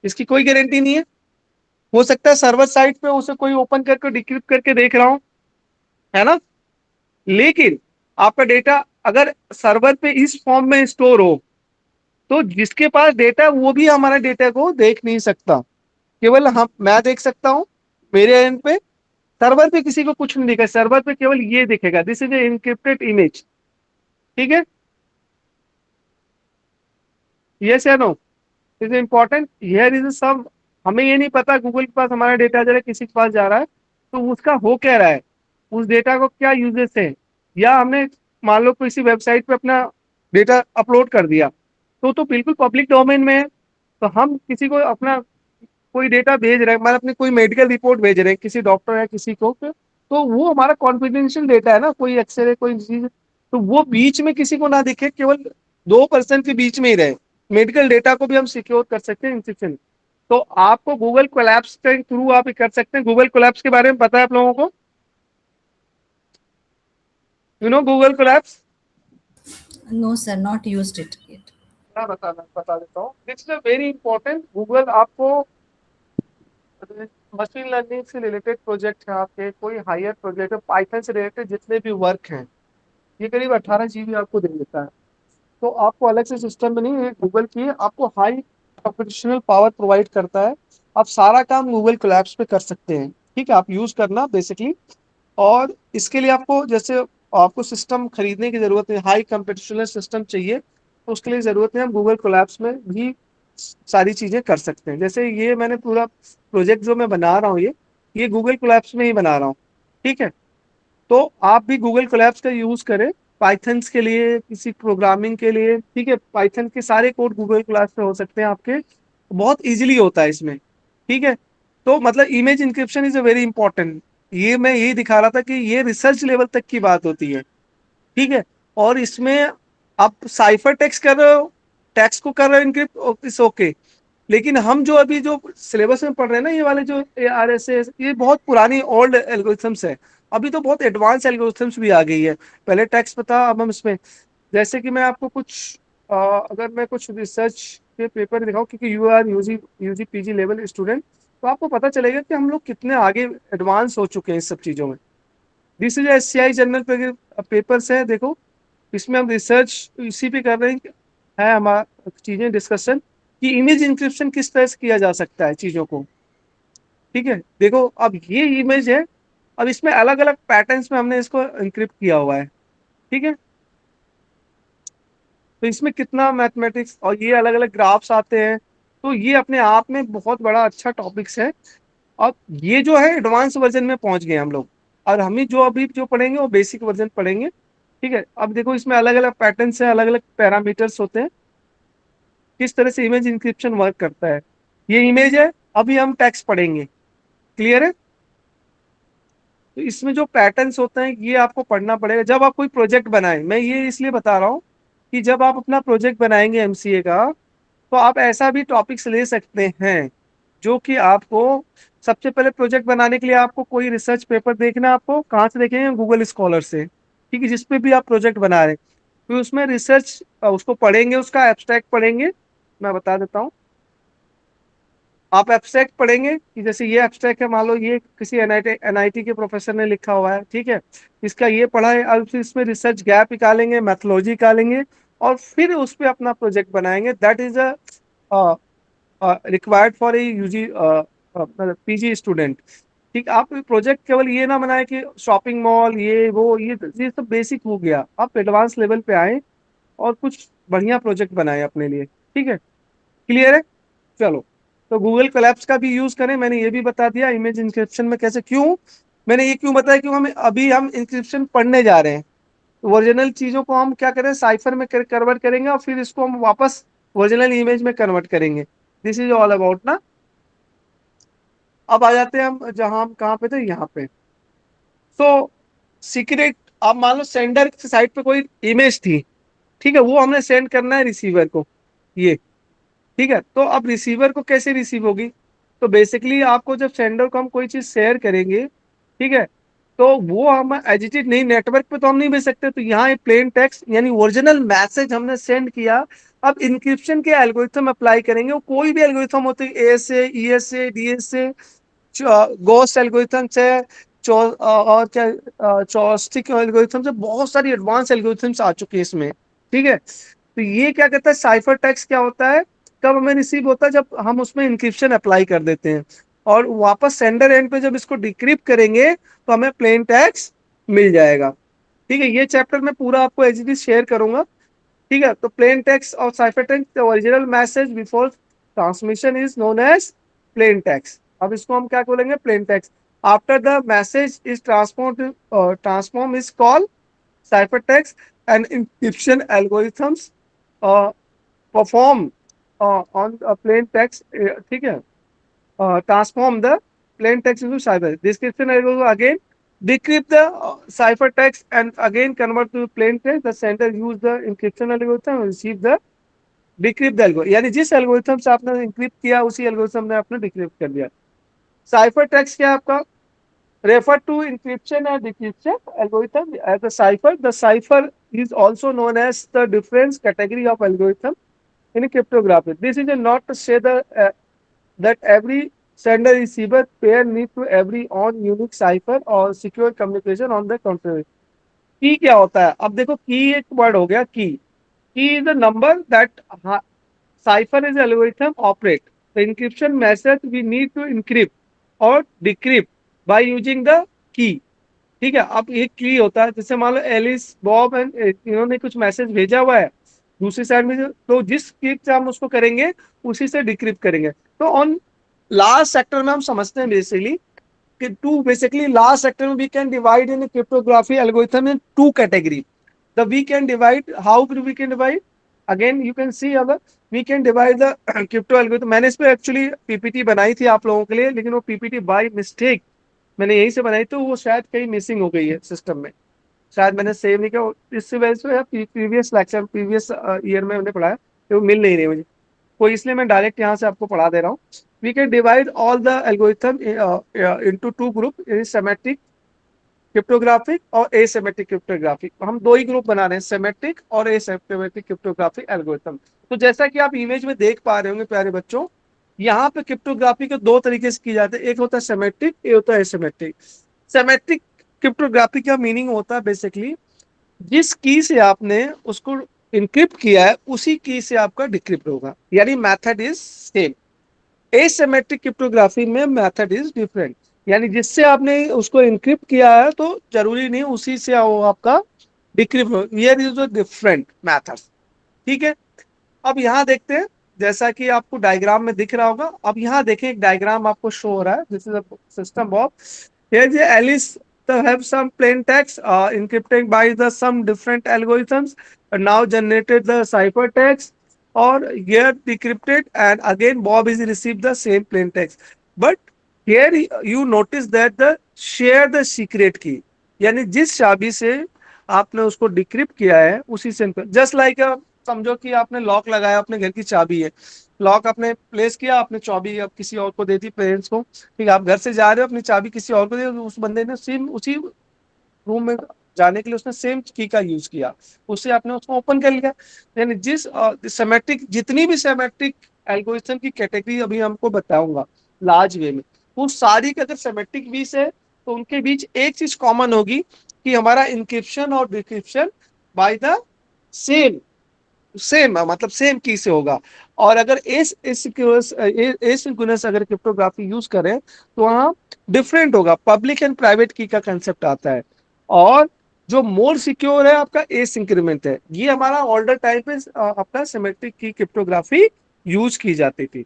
इसकी कोई गारंटी नहीं है। हो सकता है सर्वर साइड पे उसे कोई ओपन करके डिक्रिप्ट करके देख रहा हूं, है ना, लेकिन आपका डेटा अगर सर्वर पे इस फॉर्म में स्टोर हो, तो जिसके पास डेटा है वो भी हमारे डेटा को देख नहीं सकता, केवल हम, मैं देख सकता हूं मेरे एंड पे। सर्वर पे किसी को कुछ नहीं दिखेगा, सर्वर पे केवल ये दिखेगा, this is a encrypted image, ठीक है। यस या no, is important, here is सब। हमें ये नहीं पता गूगल के पास हमारा डेटा जा रहा है, किसी के पास जा रहा है, तो उसका हो क्या रहा है, उस डेटा को क्या यूजेस है, या हमने मान लो किसी वेबसाइट पे अपना डेटा अपलोड कर दिया, तो बिल्कुल पब्लिक डोमेन में है। तो हम किसी को अपना कोई डेटा भेज रहे हैं, मतलब अपनी कोई मेडिकल रिपोर्ट भेज रहे हैं किसी डॉक्टर या किसी को, तो वो हमारा कॉन्फिडेंशियल डेटा है ना, कोई एक्सरे कोई चीज, तो वो बीच में किसी को ना दिखे, केवल 2% के बीच में ही रहे। मेडिकल डेटा को भी हम सिक्योर कर सकते हैं इंक्रिप्शन। तो आपको गूगल कोलैप्स के थ्रू आप ये कर सकते हैं। गूगल कोलैप्स के बारे में पता है आप लोगों को? You know Google collapse? No, sir, not used it yet. मैं बता देता हूँ। It's very important. गूगल आपको मशीन लर्निंग से रिलेटेड प्रोजेक्ट है आपके, कोई हायर प्रोजेक्ट है, पाइथन से रिलेटेड जितने भी वर्क हैं, ये करीब 18 GB आपको दे देता है। तो आपको अलग से सिस्टम में नहीं है, गूगल की आपको हाई कंप्यूटेशनल पावर प्रोवाइड करता है। आप सारा काम गूगल कोलैप्स पे कर सकते हैं। ठीक है, आप यूज करना बेसिकली। और इसके लिए आपको जैसे आपको सिस्टम खरीदने की जरूरत है, हाई कंप्यूटेशनल सिस्टम चाहिए, तो उसके लिए जरूरत है हम गूगल कोलैप्स में भी सारी चीजें कर सकते हैं। जैसे ये मैंने पूरा प्रोजेक्ट जो मैं बना रहा हूँ, ये गूगल कोलैप्स में ही बना रहा हूँ। ठीक है, तो आप भी गूगल कोलैप्स का यूज करें पाइथन्स के लिए, किसी प्रोग्रामिंग के लिए। ठीक है, पाइथन के सारे कोड गूगल कोलैप्स पे हो सकते हैं आपके, बहुत इजीली होता है इसमें। ठीक है, तो मतलब image encryption is a very important. ये मैं यही दिखा रहा था कि ये रिसर्च लेवल तक की बात होती है। ठीक है, और इसमें आप साइफर टेक्स्ट कर रहे हो, टेक्स्ट को कर रहे हो इनक्रिप्ट, इट्स ओके। लेकिन हम जो अभी जो सिलेबस में पढ़ रहे हैं ना, ये वाले जो ARSA, ये बहुत पुरानी ओल्ड एल्गोरिथम्स है। अभी तो बहुत एडवांस एल्गोरिथम्स भी आ गई है। पहले टेक्स्ट पता, अब हम इसमें, जैसे कि मैं आपको कुछ अगर मैं कुछ रिसर्च के पेपर दिखाऊं, क्योंकि you are UG PG level student, तो आपको पता चलेगा कि हम लोग कितने आगे एडवांस हो चुके हैं इस सब चीजों में। This is SCI journal papers है, देखो। इसमें हम रिसर्च इसी पे कर रहे हैं, है हमारा चीजें डिस्कशन कि इमेज इंक्रिप्शन किस तरह से किया जा सकता है चीजों को। ठीक है, देखो अब ये इमेज है, अब इसमें अलग अलग पैटर्न्स में हमने इसको इंक्रिप्ट किया हुआ है। ठीक है, तो इसमें कितना मैथमेटिक्स और ये अलग अलग ग्राफ्स आते हैं, तो ये अपने आप में बहुत बड़ा अच्छा टॉपिक्स है। अब ये जो है एडवांस वर्जन में पहुंच गए हम लोग, और हम ही जो अभी जो पढ़ेंगे वो बेसिक वर्जन पढ़ेंगे। ठीक है, अब देखो इसमें अलग अलग पैटर्न्स है, अलग अलग पैरामीटर्स होते हैं, किस तरह से इमेज इंक्रिप्शन वर्क करता है। ये इमेज है, अभी हम टेक्स्ट पढ़ेंगे। क्लियर है? तो इसमें जो पैटर्न्स होते हैं ये आपको पढ़ना पड़ेगा जब आप कोई प्रोजेक्ट बनाएं। मैं ये इसलिए बता रहा हूँ कि जब आप अपना प्रोजेक्ट बनाएंगे MCA का, तो आप ऐसा भी टॉपिक्स ले सकते हैं जो कि आपको, सबसे पहले प्रोजेक्ट बनाने के लिए आपको कोई रिसर्च पेपर देखना है। आपको कहाँ से देखेंगे? गूगल स्कॉलर से। ठीक है, जिसपे भी आप प्रोजेक्ट बना रहे हैं, तो उसमें रिसर्च उसको पढ़ेंगे, उसका एब्स्ट्रैक्ट पढ़ेंगे। मैं बता देता हूँ, आप एब्स्ट्रैक्ट पढ़ेंगे कि जैसे ये एब्स्ट्रैक्ट है, मान लो ये किसी NIT के प्रोफेसर ने लिखा हुआ है। ठीक है, इसका ये पढ़ा है, अब फिर इसमें रिसर्च गैप निकालेंगे, मैथोलॉजी निकालेंगे, और फिर उस पर अपना प्रोजेक्ट बनाएंगे। That is a required for a UG PG student. ठीक, आप प्रोजेक्ट केवल ये ना बनाए कि शॉपिंग मॉल ये वो, ये सब बेसिक हो गया। आप एडवांस लेवल पे आए और कुछ बढ़िया प्रोजेक्ट बनाए अपने लिए। ठीक है, क्लियर है? चलो, तो गूगल कोलैप्स का भी यूज करें, मैंने ये भी बता दिया। इमेज इंक्रिप्शन में कैसे, क्यों मैंने ये क्यों बताया, क्यों हम इंक्रिप्शन पढ़ने जा रहे हैं। ओरिजिनल चीजों को हम क्या करें, साइफर में कन्वर्ट करेंगे, और फिर इसको हम वापस ओरिजिनल इमेज में कन्वर्ट करेंगे। दिस इज ऑल अबाउट ना। अब आ जाते हैं हम जहां हम कहाँ पे थे, यहाँ पे। तो सीक्रेट, आप मान लो सेंडर की साइड पे कोई इमेज थी। ठीक है, वो हमने सेंड करना है रिसीवर को, ये। ठीक है, तो अब रिसीवर को कैसे रिसीव होगी? तो बेसिकली आपको जब सेंडर को हम कोई चीज शेयर करेंगे, ठीक है, तो वो हम एजिटेड नहीं, नेटवर्क पे तो हम नहीं भेज सकते, तो यहाँ प्लेन टेक्स्ट यानी ओरिजिनल मैसेज हमने सेंड किया। अब इंक्रिप्शन के एल्गोरिथम अप्लाई करेंगे, वो कोई भी एल्गोरिथम होते हैं, ASA ESA DSA, ghost algorithm से, और क्या चॉस्टिक एल्गोरिथम से, बहुत सारी एडवांस एल्गोरिथम्स आ चुके हैं इसमें। ठीक है, तो ये क्या कहता है, साइफर टेक्स्ट क्या होता है, कब हमें रिसीव होता है, जब हम उसमें इंक्रिप्शन अप्लाई कर देते हैं, और वापस सेंडर एंड पे जब इसको डिक्रिप्ट करेंगे तो हमें प्लेन टेक्स्ट मिल जाएगा। ठीक है, ये चैप्टर मैं पूरा आपको एज इट इज शेयर करूंगा। ठीक है, तो प्लेन टेक्स्ट और cipher text, original message before transmission is known as plain text. अब इसको हम क्या बोलेंगे, plain text. After the message is transform is called cipher text, and encryption algorithms perform on plain text. ठीक है, transform the plain text into cipher. Description algorithm again decrypt the cipher text and again convert to plain text. The sender use the encryption algorithm and receive the decrypt algorithm. यानी जिस algorithm से आपने encrypt किया उसी algorithm ने आपने decrypt कर दिया. Cipher text क्या है आपका? Refer to encryption and decryption algorithm as a cipher. The cipher is also known as the difference category of algorithm in cryptography. This is a not to say that every sender receiver pair need to every on unique cipher or secure communication on the contrary. की क्या होता है? अब देखो की एक word हो गया की is the number that cipher is algorithm operate. The encryption message we need to encrypt or decrypt by using the key. ठीक है, अब एक की होता है, जैसे मान लो एलिस बॉब एंड इन्होंने कुछ मैसेज भेजा हुआ है दूसरी साइड में, तो जिस की से हम उसको करेंगे उसी से डिक्रिप्ट करेंगे. तो ऑन लास्ट सेक्टर में हम समझते हैं बेसिकली कि टू बेसिकली लास्ट सेक्टर में we can divide in cryptography algorithm in two category. The we can divide, how we can divide, again you can see other we can divide the crypto algorithm. मैंने इस पे actually PPT बनाई थी आप लोगों के लिए, लेकिन वो पीपीटी बाय मिस्टेक मैंने यहीं से बनाई, तो वो शायद कहीं मिसिंग हो गई है सिस्टम में, शायद मैंने सेव नहीं किया, इससे वजह से प्रीवियस लेक्चर प्रीवियस ईयर में मैंने पढ़ाया तो वो मिल नहीं रही मुझे, तो इसलिए मैं डायरेक्ट यहाँ से आपको पढ़ा दे रहा हूँ. We can divide all the algorithm into two group, symmetric cryptographic और एसिमेट्रिक क्रिप्टोग्राफिक. हम दो ही ग्रुप बना रहे हैं, सिमेट्रिक और एसिमेट्रिक क्रिप्टोग्राफिक एल्गोरिथम. तो जैसा कि आप इमेज में देख पा रहे होंगे प्यारे बच्चों, यहाँ पे क्रिप्टोग्राफी को दो तरीके से की जाती है, एक होता है सिमेट्रिक, एक होता है एसिमेट्रिक. सिमेट्रिक क्रिप्टोग्राफी का मीनिंग होता है बेसिकली जिस की से आपने उसको इनक्रिप्ट किया है उसी की से आपका डिक्रिप्ट होगा, यानी method is same. Asymmetric cryptography में मेथड इज डिफरेंट, यानी जिससे आपने उसको इनक्रिप्ट किया है तो जरूरी नहीं उसी से वो आपका decrypt, here is a different method. ठीक है, अब यहाँ देखते हैं, जैसा कि आपको डायग्राम में दिख रहा होगा. अब यहाँ देखें एक डायग्राम आपको शो हो रहा है, this is a system of here the Alice have some plain text encrypted by the some different algorithms now generated the cipher text or here decrypted and again Bob is received the same plain text. But here you notice that the share the secret key, यानी जिस चाबी से आपने उसको decrypt किया है उसी से जस्ट लाइक समझो कि आपने लॉक लगाया, अपने घर की चाबी है, लॉक आपने प्लेस किया, आपने चाबी अब किसी और को दे दी पेरेंट्स को, ठीक है, आप घर से जा रहे हो अपनी चाबी किसी और को दे, उस बंदे ने सेम उसी रूम में जाने के लिए उसने सेम की का यूज किया, उससे आपने उसको ओपन कर लिया. यानी जिस सेमेट्रिक जितनी भी सेमेट्रिक एल्गोरिथम की कैटेगरी अभी हमको बताऊंगा लार्ज वे में, वो सारी का अगर सेमेट्रिक वी से तो उनके बीच एक चीज कॉमन होगी कि हमारा इंक्रिप्शन और decryption bye the same same मतलब सेम की से होगा. और अगर एसिंक्रोनस अगर क्रिप्टोग्राफी यूज करें तो वहाँ डिफरेंट होगा, पब्लिक एंड प्राइवेट की का कंसेप्ट आता है. और जो मोर सिक्योर है आपका एसिंक्रोनस है, ये हमारा ओल्डर टाइम पे अपना सिमेट्रिक की क्रिप्टोग्राफी यूज की जाती थी.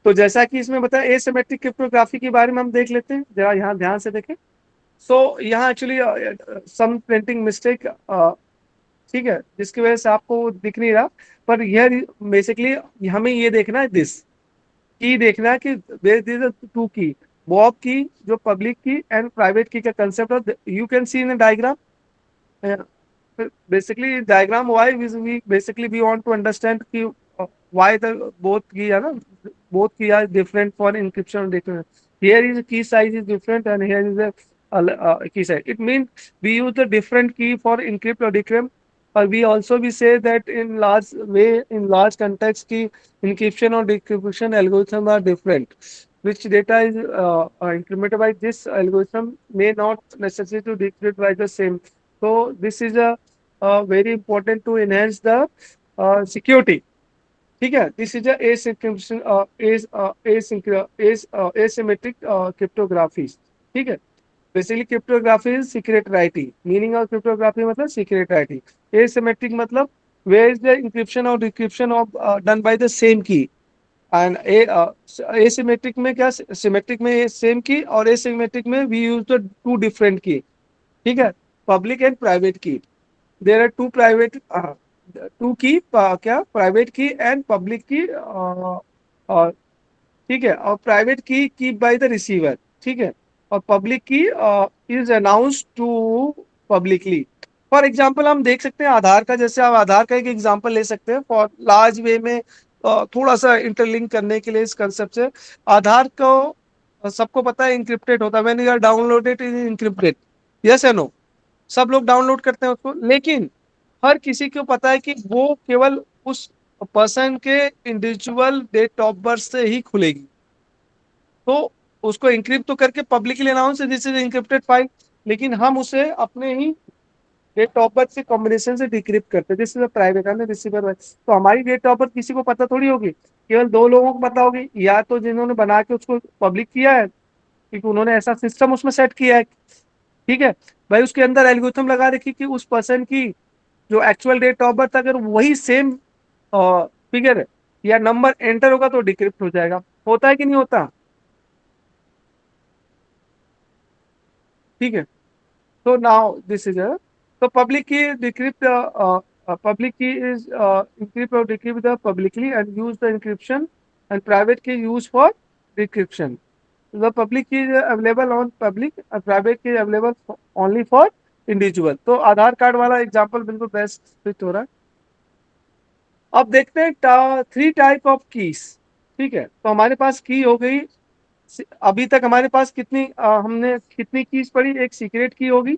तो जैसा कि इसमें बताया एसिमेट्रिक क्रिप्टोग्राफी के बारे में हम देख लेते हैं, जरा यहाँ ध्यान से देखें. सो यहाँ एक्चुअली सम प्रिंटिंग मिस्टेक, ठीक है, जिसकी वजह से आपको दिख नहीं रहा, पर यह बेसिकली हमें ये देखना है दिस की देखना है कि टू की बॉब की जो पब्लिक की एंड प्राइवेट की का concept you can C in diagram. basically diagram why we basically we want to understand ki, why the both key are na, both key are different for encryption different. Here is key size is different and here is a key size. It means we use the different key for encrypt or decrypt. Or we also we say that in large way in large context key encryption or decryption algorithm are different. Which data is incremented by this algorithm may not necessary to decrypt by the same. So this is a very important to enhance the security. ठीक है, this is encryption asymmetric cryptography. ठीक है, basically cryptography is secret writing, meaning of cryptography मतलब secret writing. Asymmetric मतलब where is the encryption और decryption of done by the same key. And asymmetric में क्या, symmetric में सेम की और asymmetric में we use the two different key. ठीक है, public and private key. There are two private two key क्या private की एंड पब्लिक की और ठीक है, और प्राइवेट की कीप बाय द रिसीवर, ठीक है, और public key is announce to publicly. For example हम देख सकते हैं आधार का, जैसे आप आधार का एक एग्जांपल ले सकते हैं फॉर लार्ज वे में, थोड़ा सा इंटरलिंक करने के लिए इस कंसेप्ट से। आधार को सबको पता है इंक्रिप्टेड होता है, मैंने यार downloaded is encrypted, yes and no, सब लोग डाउनलोड करते हैं उसको, लेकिन हर किसी को पता है कि वो केवल उस पर्सन के इंडिविजुअल डेट ऑफ बर्थ से ही खुलेगी। तो उसको इंक्रिप्ट तो करके publicly announce this is encrypted file, लेकिन हम उसे अपने ही डेट ऑफ बर्थ से कॉम्बिनेशन से डिक्रिप्ट करते हैं, this is private and receiver. तो हमारी डेट ऑफ बर्थ किसी को पता थोड़ी होगी, केवल दो लोगों को पता होगी, या तो जिन्होंने बना के उसको पब्लिक किया है क्योंकि उन्होंने ऐसा सिस्टम उसमें सेट किया है, ठीक है, भाई उसके अंदर एल्गोरिथम लगा रखी कि उस पर्सन की जो एक्चुअल डेट ऑफ बर्थ अगर वही सेम फिगर या नंबर एंटर होगा तो डिक्रिप्ट हो जाएगा। होता है कि नहीं होता? ठीक है, so now this is a, so public key decrypt public key is encrypt or decrypt the publicly and use the encryption, and private key used for decryption. The public key is available on public and private key available only for individual। तो आधार card वाला example बिल्कुल best fit हो रहा है। अब देखते हैं three type of keys, ठीक है, तो हमारे पास की हो गई, अभी तक हमारे पास कितनी हमने कितनी कीज पढ़ी, एक सीक्रेट की होगी,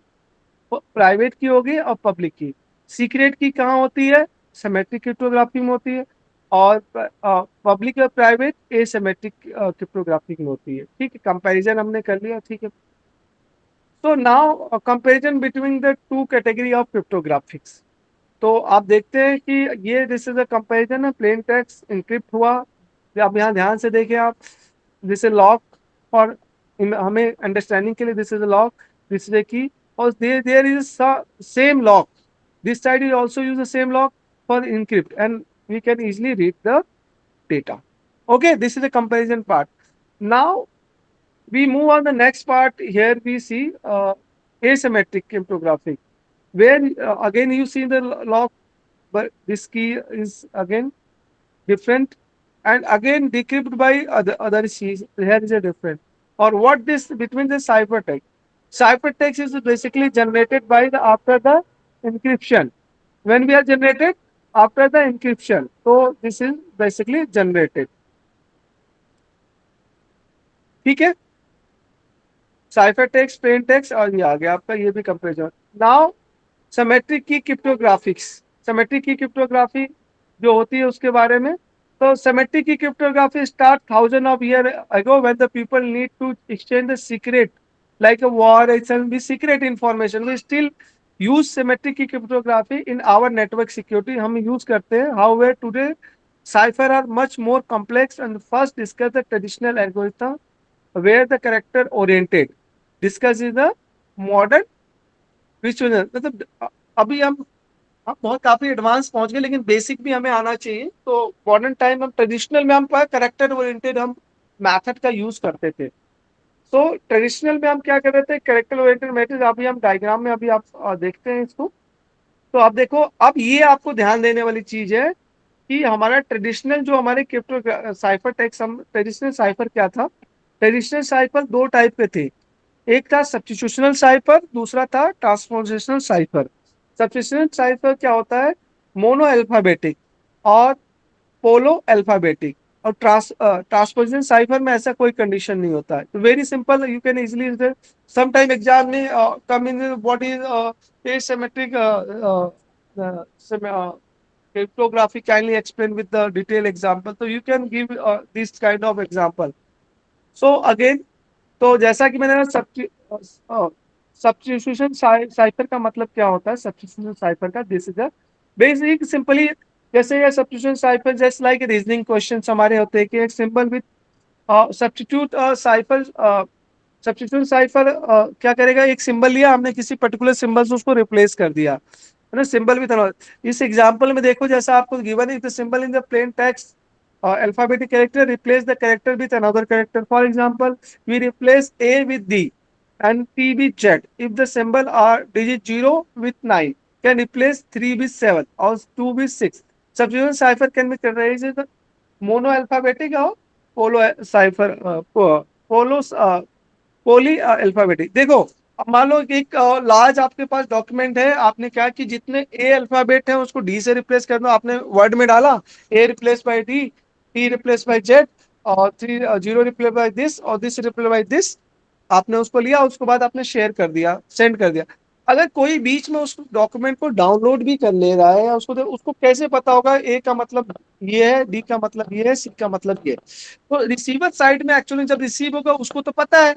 प्राइवेट की होगी और पब्लिक की। सीक्रेट की कहाँ होती है? सिमेट्रिक क्रिप्टोग्राफी में होती है, और पब्लिक और प्राइवेट एसिमेट्रिक क्रिप्टोग्राफी में होती है। ठीक है, कंपैरिजन हमने कर लिया, ठीक है। तो now comparison between the two category of cryptographics. तो आप देखते हैं कि ये दिस इज अ कंपैरिजन है, प्लेन टेक्स्ट इनक्रिप्ट हुआ, अब यहाँ ध्यान से देखें आप, दिस इज लॉक, और हमें अंडरस्टैंडिंग के लिए this is a lock, this is a key, और there is same lock, this side we also use the same lock for encrypt and we can easily read the data। Okay, this is the comparison part। Now we move on the next part, here we see asymmetric cryptography, where again you see the lock, but this key is again different, and again decrypted by other keys, here is a different, or what this between the ciphertext, ciphertext is basically generated by the after the encryption, when we are generated after the encryption, so this is basically generated, ठीक है, cipher text, plane text, और ये आ गया आपका ये भी comparison. Now symmetric की क्रिप्टोग्राफिक्स, symmetric key cryptography जो होती है उसके बारे में। तो symmetric key cryptography start thousand of year ago when the people need to exchange the secret like a war, it can be secret information, we still use symmetric key cryptography in our network security, हम use करते हैं। however today cipher are much more complex, and first discuss the traditional algorithm where the character oriented, discuss is the modern visual, मतलब अभी हम बहुत काफी advance पहुंच गए, लेकिन बेसिक भी हमें आना चाहिए। तो मॉडर्न टाइम हम ट्रेडिशनल में हम करेक्टर ओरिएंटेड हम मैथड का यूज करते थे। तो ट्रेडिशनल में हम क्या कर रहे थे, करेक्टर ओरिएंटेड मेथड, अभी हम डायग्राम में अभी आप देखते हैं इसको। तो आप देखो, अब ये आपको ध्यान देने वाली चीज है कि हमारा ट्रेडिशनल जो हमारे क्रिप्टो साइफर टेक्स्ट, हम ट्रेडिशनल साइफर क्या था, ट्रेडिशनल साइफर दो टाइप के थे, एक था सब्स्टिट्यूशनल साइफर, दूसरा था ट्रांसपोजिशनल साइफर। सब्स्टिट्यूशनल साइफर क्या होता है, मोनो अल्फाबेटिक और पोलो अल्फाबेटिक, और ट्रांसपोजिशन साइफर में ऐसा कोई कंडीशन नहीं होता है। तो very simple, you can easily some time exam में come in what is asymmetric cryptography, kindly explain with the detailed example, so you can give this kind of example। so again, तो जैसा कि मैंने substitution cipher का मतलब क्या होता है, सब्स्टिट्यूशन साइफर का दिस इज बेसिक सिंपली, जैसे ये substitution cipher just like reasoning question हमारे होते हैं कि एक symbol with substitute cipher, substitution cipher क्या करेगा, एक सिंबल लिया हमने किसी पर्टिकुलर सिंबल से उसको रिप्लेस कर दिया है ना, सिंबल विथ। इस एग्जांपल में देखो जैसा आपको गिवन है, the symbol in the plain text alphabetic character replace the character with another character, for example we replace a with d and t with z, if the symbol are digit 0 with 9 can replace 3 with 7 or 2 with 6। substitution cipher can be characterized mono alphabetic और पोलो cipher पोलो पोली alphabetic. देखो अब मान लो कि एक large आपके पास document है, आपने क्या कि जितने ए अल्फाबेट है उसको डी से रिप्लेस कर दो, आपने वर्ड में डाला A replace by D, T replace by Z, और three zero replace by this और दिस रिप्लेस बाय दिस। आपने उसको लिया, उसके बाद आपने शेयर कर दिया, सेंड कर दिया। अगर कोई बीच में उस डॉक्यूमेंट को डाउनलोड भी कर ले रहा है या उसको कैसे पता होगा ए का मतलब ये है, डी का मतलब ये है, सी का मतलब ये है। तो रिसीवर साइड में एक्चुअली जब रिसीव होगा उसको तो पता है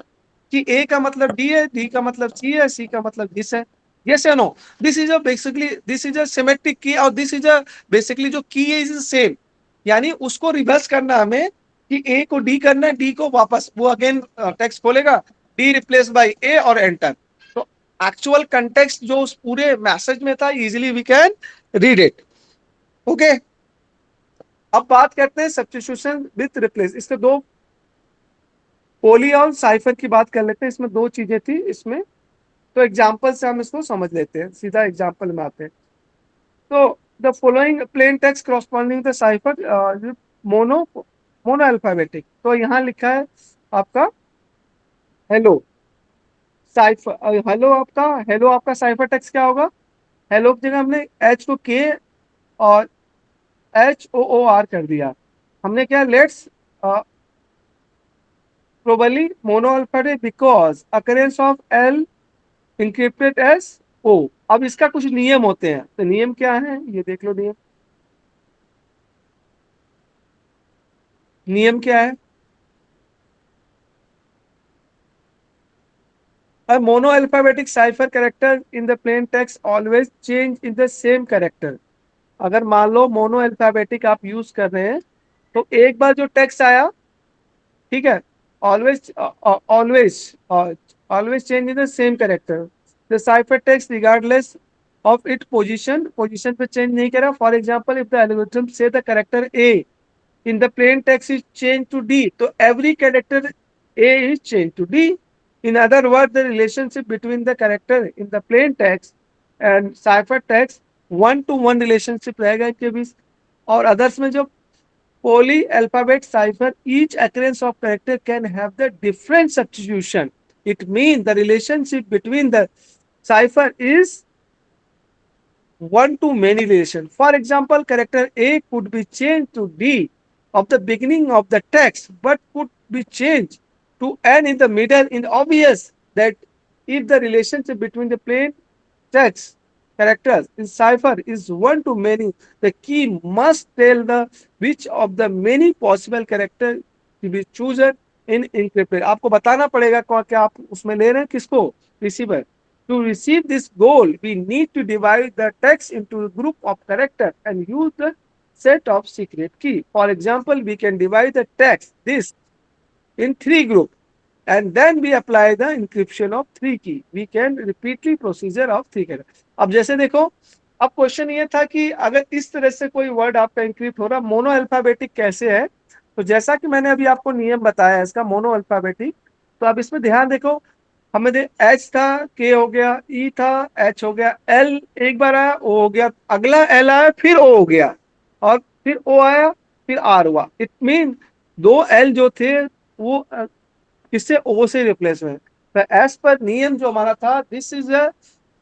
कि ए का मतलब डी है, डी का मतलब सी है, सी का मतलब दिस है। यस या no? This is a basically this is a symmetric key, और दिस इज अ बेसिकली जो की है इज सेम। यानी उसको रिवर्स करना हमें कि ए को डी करना है, डी को वापस वो अगेन टेक्स्ट खोलेगा, डी रिप्लेस बाय ए और एंटर। तो एक्चुअल कंटेक्स्ट जो उस पूरे मैसेज में था easily we can read it. Okay, अब बात करते हैं सब्स्टिट्यूशन विथ रिप्लेस। इसके दो, पोली और साइफर की बात कर लेते हैं, इसमें दो चीजें थी इसमें। तो एग्जाम्पल से हम इसको समझ लेते हैं, सीधा एग्जाम्पल में आते हैं। तो the following plain text corresponding the cipher mono mono alphabetic. तो यहाँ लिखा है आपका हेलो साइफर, हेलो आपका साइफर टेक्स्ट क्या होगा? हेलो की जगह हमने एच को के और HOOR कर दिया। हमने क्या, let's probably monoalphabetic because occurrence of L encrypted S O. अब इसका कुछ नियम होते हैं, तो नियम क्या है ये देख लो। नियम नियम क्या है? A monoalphabetic cipher character in the plain text always change in the same character। अगर मान लो मोनो अल्फाबेटिक आप यूज कर रहे हैं, तो एक बार जो टेक्स्ट आया, ठीक है, always always always change in the same character. The cipher text regardless of it position, position पे चेंज नहीं करा। For example if the algorithm से the character A in the plain text is changed to D, so every character A is changed to D. In other words, the relationship between the character in the plain text and cipher text one to one relationship रहेगा इनके बीच। और others में जो poly alphabet cipher, each occurrence of character can have the different substitution. It means the relationship between the cipher is one to many relation. For example, character A could be changed to D of the beginning of the text, but could be changed to N in the middle. In obvious that if the relationship between the plain text characters in cipher is one to many, the key must tell the which of the many possible character to be chosen in encrypted। आपको बताना पड़ेगा क्या आप उसमें ले रहे हैं, किसको, receiver. To receive this goal, we need to divide the text into a group of characters and use the set of secret key. For example, we can divide the text this in three groups and then we apply the encryption of three key. We can repeat the procedure of three characters। अब जैसे देखो, अब question ये था कि अगर इस तरह से कोई वर्ड आपका इंक्रिप्ट हो रहा, मोनो अल्फाबेटिक कैसे है? तो जैसा कि मैंने अभी आपको नियम बताया इसका मोनो अल्फाबेटिक, तो अब इसमें ध्यान देखो। हमें एच था, के हो गया, ई था, एच हो गया, एल एक बार आया, ओ हो गया, अगला एल आया, फिर ओ हो गया, और फिर ओ आया, फिर आर हुआ। इट मीन दो एल जो थे वो किससे, ओ से रिप्लेस हुए। तो एज पर नियम जो हमारा था, दिस इज अ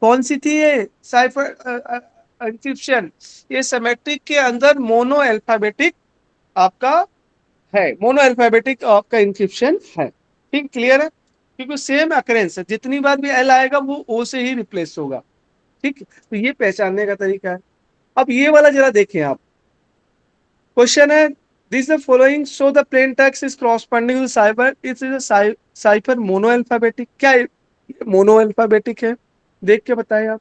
कौन सी थी ये साइफर इंक्रिप्शन, ये सिमेट्रिक के अंदर मोनो अल्फाबेटिक आपका है, मोनो अल्फाबेटिक आपका इंक्रिप्शन है। ठीक, क्लियर है? क्योंकि सेम अकरेंस है, जितनी बार भी एल आएगा वो ओ से ही रिप्लेस होगा। ठीक, तो ये पहचानने का तरीका है। अब ये वाला जरा देखें आप, क्वेश्चन है this the following show the plain text is corresponding to cipher, it is a cipher mono alphabetic. क्या मोनो अल्फाबेटिक है? देख के बताएं आप।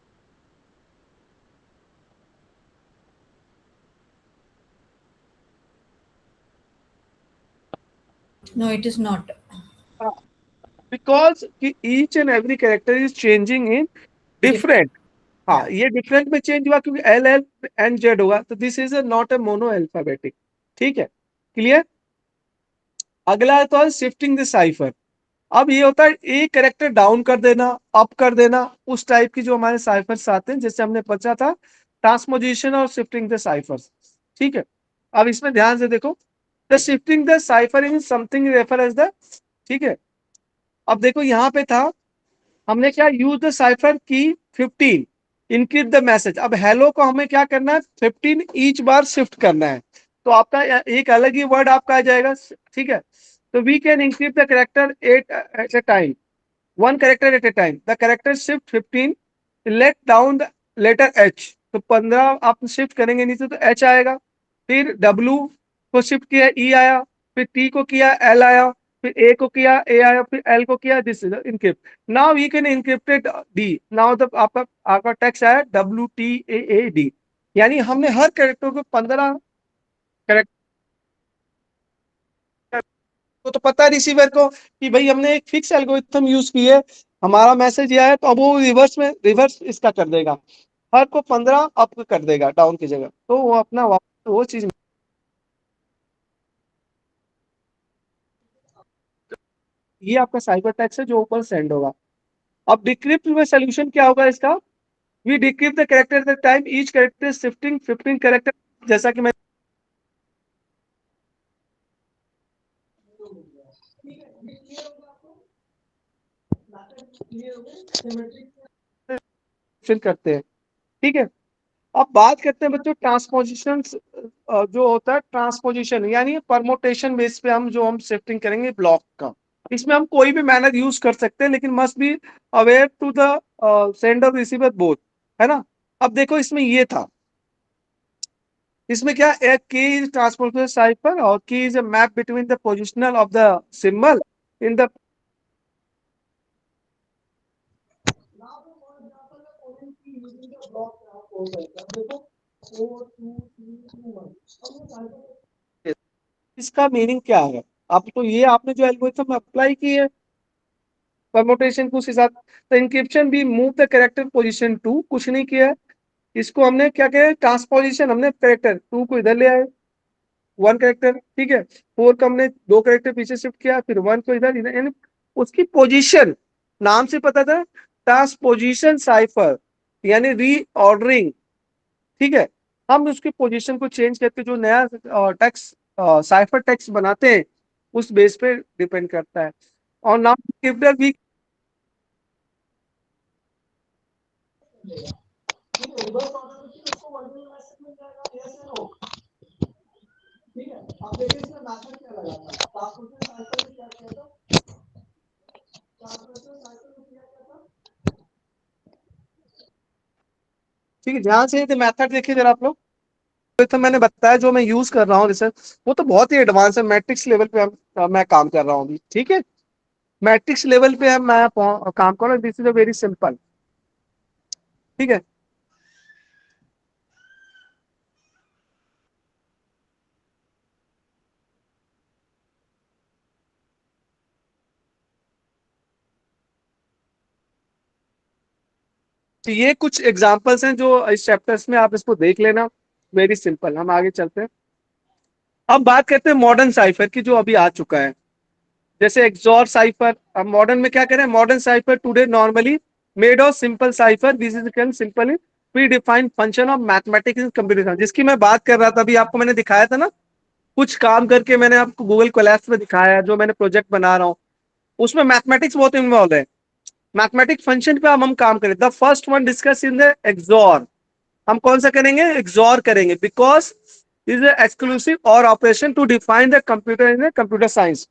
No, it is not. Because each and every character is changing in Different. Different. हाँ, Yeah. ये different में change हुआ क्योंकि एल एल एन जेड होगा, तो this is not a mono alphabetic. ठीक है, क्लियर? अगला है तो शिफ्टिंग द साइफर। अब ये होता है एक कैरेक्टर डाउन कर देना, अप कर देना, उस टाइप की जो हमारे साइफर्स आते हैं, जैसे हमने पढ़ा था ट्रांसपोजिशन और शिफ्टिंग द साइफर्स। ठीक है, अब इसमें ध्यान से देखो। The shifting the cipher in something refer as the, ठीक है। अब देखो यहाँ पे था, हमने क्या यूज द साइफर की 15 इनक्रिप्ट द मैसेज। अब हेलो को हमें क्या करना है, 15 ईच बार शिफ्ट करना है, तो आपका एक अलग ही वर्ड आपका आ जाएगा, ठीक है। तो we can encrypt the character at a time, one character at a time, the character shift 15, let down the letter H, तो 15 आप शिफ्ट करेंगे नीचे तो एच आएगा, फिर डब्ल्यू को शिफ्ट किया ई आया, फिर टी को किया एल आया, फिर ए को किया ए आया, फिर एल को किया, this is encrypt. Now we can encrypted D, now the आपका आपका टेक्स्ट आया डब्ल्यू टी ए डी, यानी हमने हर कैरेक्टर को 15 कैरेक्टर तो पता है रिसीवर को कि भाई हमने एक फिक्स एल्गोरिथम यूज की है, हमारा मैसेज ये आया तो अब वो रिवर्स इसका कर देगा, हर को 15 अप कर देगा डाउन की जगह, तो वो अपना वापस वो चीज, ये आपका साइबर टैक्स है जो ऊपर सेंड होगा। अब डिक्रिप्ट में सोल्यूशन क्या होगा इसका, we decrypt the character the time each character shifting 15 character, जैसा कि मैं फिल करते हैं, ठीक है। अब बात करते हैं बच्चों ट्रांसपोजिशन, जो होता है ट्रांसपोजिशन यानी परमोटेशन बेस पे हम जो हम शिफ्टिंग करेंगे ब्लॉक का, इसमें हम कोई भी मैनर यूज कर सकते हैं, लेकिन must be aware to the sender receiver both, है ना। अब देखो इसमें ये था, इसमें क्या एक की इज ट्रांसपोर्टेशन साइफर और की is a map between the positional of the symbol in the, इसका मीनिंग क्या है। अब तो ये आपने जो एल्गोरिथम अप्लाई की है परमोटेशन को उस हिसाब, तो इंक्रिप्शन भी move the character position to, कुछ नहीं किया है, इसको हमने क्या किया ट्रांसपोजिशन, हमने कैरेक्टर टू को इधर ले आए, वन कैरेक्टर, ठीक है, फोर का हमने दो कैरेक्टर पीछे शिफ्ट किया, फिर वन को इधर इधर, यानी उसकी पोजीशन नाम से पता था ट्रांसपोजिशन साइफर, यानी रीऑर्डरिंग, ठीक है। हम उसकी पोजीशन को चेंज करके जो नया टेक्स्ट साइफर टेक्स्ट बनाते हैं उस बेस पे डिपेंड करता है। और नाउ डिस्क्रिप्टर भी, ठीक है, ध्यान से मेथड देखिए जरा आप लोग, तो मैंने बताया जो मैं यूज कर रहा हूँ रिसर्च वो तो बहुत ही एडवांस है, मैट्रिक्स लेवल पे मैं काम कर रहा हूँ अभी, ठीक है, मैट्रिक्स लेवल पे मैं काम कर रहा हूँ, this is a very simple, ठीक है। तो ये कुछ एग्जांपल्स हैं जो इस चैप्टर्स में आप इसको देख लेना, वेरी सिंपल, हम आगे चलते हैं। अब बात करते हैं मॉडर्न साइफर की जो अभी आ चुका है, जैसे एक्सॉर साइफर। अब मॉडर्न में क्या करें, modern cipher today normally made of simple cipher, this is can simple pre defined function of mathematics in computer, जिसकी मैं बात कर रहा था अभी, आपको मैंने दिखाया था ना, कुछ काम करके मैंने आपको गूगल कोलैब्स में दिखाया है, जो मैंने प्रोजेक्ट बना रहा हूँ उसमें मैथमेटिक्स बहुत इन्वॉल्व है, मैथमेटिक फंक्शन पे हम काम करें। The first one discuss in the XOR, हम कौन सा करेंगे, एक्सॉर करेंगे, बिकॉज इज एक्सक्लूसिव और operation to define the computer in computer science.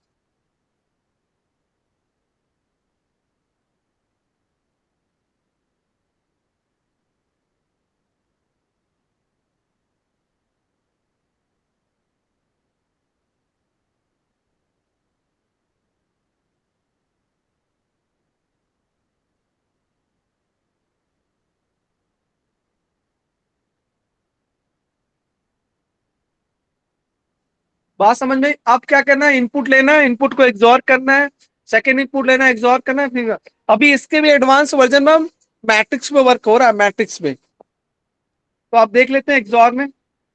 बात समझ में, अब क्या करना है, इनपुट लेना है, इनपुट को एग्जॉर करना है, सेकेंड इनपुट लेना है, एग्जॉर करना है, फिर अभी इसके भी एडवांस वर्जन में मैट्रिक्स पे वर्क हो रहा है, मैट्रिक्स पे। तो आप देख लेते हैं एग्जॉर में,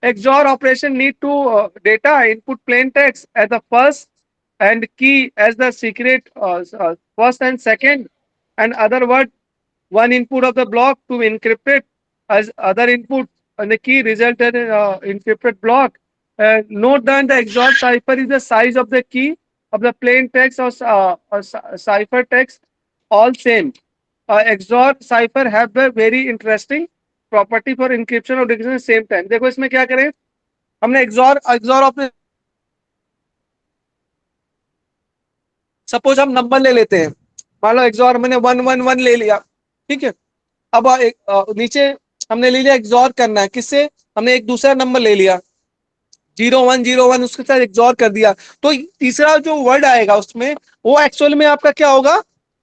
XOR operation need to data input plain text as the first and key as the secret first and second, and other word one input of the block to encrypt it as other input, and the key result in encrypted block, Note that the XOR cipher is the size of the key of the plain text or cipher text all same. XOR cipher have a very interesting property for encryption और decryption at same time. देखो इसमें क्या करें, हमने XOR operation, suppose हम number ले लेते हैं, मान लो XOR मैंने 111 ले लिया, ठीक है। अब नीचे हमने ले लिया XOR करना है किससे, हमने एक दूसरा नंबर ले लिया 0101 उसके साथ XOR कर दिया, तो तीसरा जो वर्ड आएगा उसमें वो एक्चुअल में आपका क्या होगा,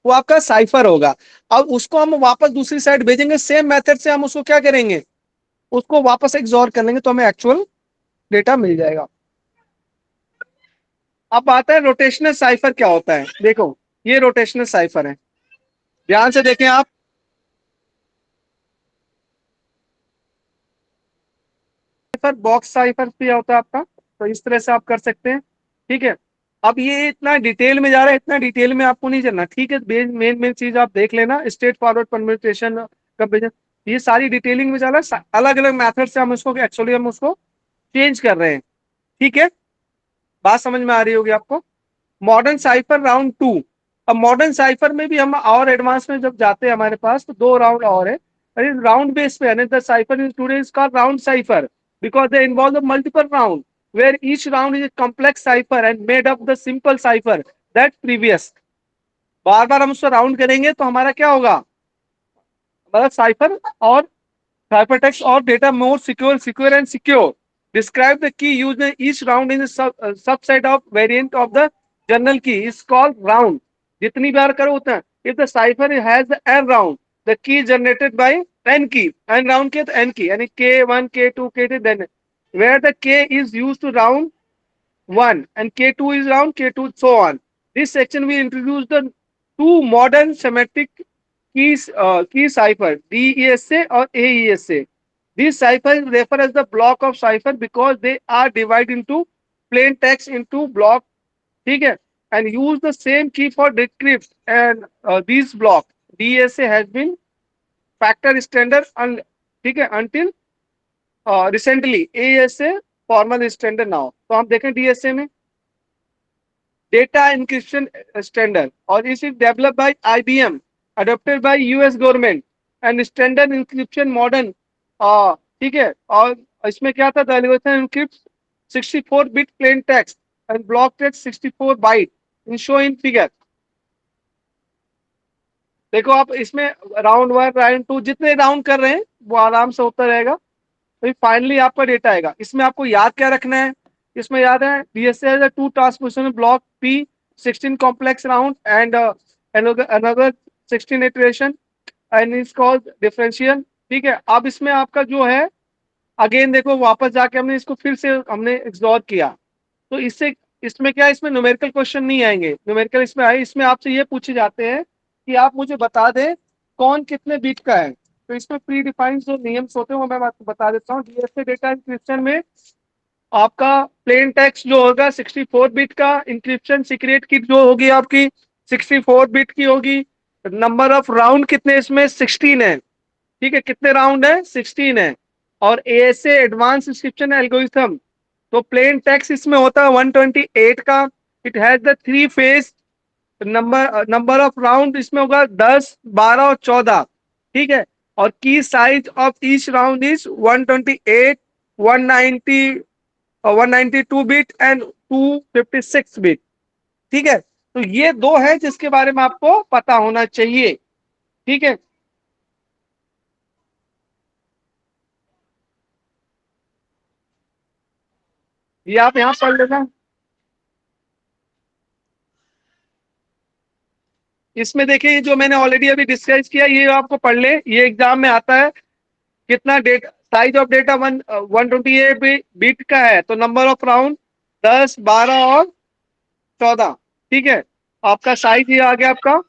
वो आपका साइफर होगा। अब उसको हम वापस दूसरी साइड भेजेंगे, सेम मेथड से हम उसको क्या करेंगे, उसको वापस XOR कर लेंगे तो हमें एक्चुअल डेटा मिल जाएगा। अब आता है रोटेशनल साइफर क्या होता है। देखो ये रोटेशनल साइफर है, ध्यान से देखें आप, साइफर बॉक्स साइफर भी होता है आपका, तो इस तरह से आप कर सकते हैं, ठीक है। अब ये इतना डिटेल में जा रहा है, इतना डिटेल में आपको नहीं चलना, ठीक है। मेन मेन चीज आप देख लेना, स्ट्रेट फॉरवर्ड परम्यूटेशन कंपेरिजन, ये सारी डिटेलिंग में जा रहा है, अलग अलग मेथड से हम उसको एक्चुअली हम उसको चेंज कर रहे हैं, ठीक है। बात समझ में आ रही होगी आपको। Modern cipher round 2। अब मॉडर्न साइफर में भी हम और एडवांस में जब जाते हैं हमारे पास तो 2 राउंड और है, राउंड बेस पे है। The cipher in today is called round cipher because they involve the multiple round where each round is a complex cipher and made up the simple cipher that previous। बार बार हम उसको round करेंगे तो हमारा क्या होगा, मतलब साइफर और ciphertext or data more secure and secure। Describe the key used in each round in a subset of variant of the general key is called round। जितनी बार करो उतना। If the cipher has the n round, the key generated by n key, n round के तो n key, यानी k1, k2, k3, then where the k is used to round 1 and k2 is round k2, so on। This section will introduce the two modern semantic key cipher DESA or AESA। These ciphers refer as the block of cipher because they are divided into plain text into block, ठीक है, and use the same key for decrypt and these block DESA has been factor standard ठीक है until recently AESA formal standard now। तो हम देखें DSA में data encryption standard और is develop by IBM, adopted by US government and standard encryption modern, ठीक है। और इसमें क्या था, the algorithm encrypts 64 bit plain text and block text 64 byte in show in figure. देखो आप इसमें राउंड 1 राउंड 2 जितने राउंड कर रहे हैं वो आराम से होता रहेगा, तो फाइनली आपका डेटा आएगा। इसमें आपको याद क्या रखना है, इसमें याद है DSA has a 2 transposition block P 16 complex round and another 16 iteration and is called differential, ठीक है। अब इसमें आपका जो है अगेन देखो वापस जाके हमने इसको फिर से हमने एक्सप्लोर किया, तो इससे इसमें क्या है, इसमें न्यूमेरिकल क्वेश्चन नहीं आएंगे, न्यूमेरिकल इसमें आए, इसमें आपसे ये पूछे जाते हैं कि आप मुझे बता दें कौन कितने बीट का है। तो इसमें प्री डिफाइंड जो नियम्स होते हैं वो मैं आपको बता देता हूँ। DSA डेटा इंक्रिप्शन में आपका प्लेन टेक्स्ट जो होगा 64 बिट का, इंक्रिप्शन सीक्रेट की जो होगी आपकी 64 बिट की होगी। नंबर ऑफ राउंड कितने इसमें 16 है, ठीक है, कितने राउंड है 16 है। और ASA एडवांस इंक्रिप्शन एल्गोरिथम, तो प्लेन टेक्स्ट इसमें होता है 128 का। It has the 3 phase, number of round इसमें होगा 10, 12 और 14, ठीक है। और की size of each round is 128, 190, 192 bit and 256 bit, ठीक है। तो ये दो है जिसके बारे में आपको पता होना चाहिए, ठीक है। ये आप यहां पढ़ लेना। इसमें देखिए जो मैंने ऑलरेडी अभी डिस्कस किया ये आपको पढ़ ले, ये एग्जाम में आता है। कितना data, size of data 128 bit का है, तो नंबर ऑफ राउंड 10, 12 और 14, ठीक है। आपका साइज ये आ गया आपका।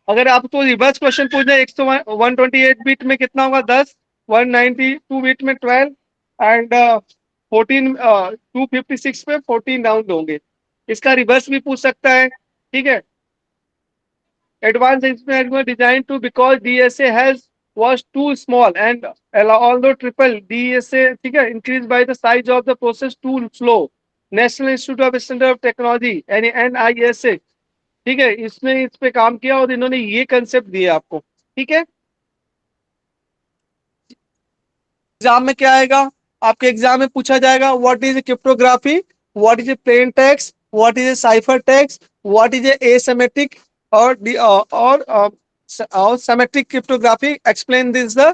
अगर आपको रिवर्स क्वेश्चन पूछना है 128 बिट में कितना होगा 10, 192 बिट में 12 एंड 14, 256 में 14 राउंड होंगे। इसका रिवर्स भी पूछ सकता है, ठीक है। Advance design to because DSA has was too small and although triple DSA, ठीक है, increased by the size of the process too slow. National institute of standard of technology यानी NISA, ठीक है, इसने इस पे काम किया और इन्होंने ये कंसेप्ट दिया आपको, ठीक है। एग्जाम में क्या आएगा, आपके एग्जाम में पूछा जाएगा what is cryptography, what is plain text, what is cipher text, what is asymmetric और और symmetric cryptography, explain this the,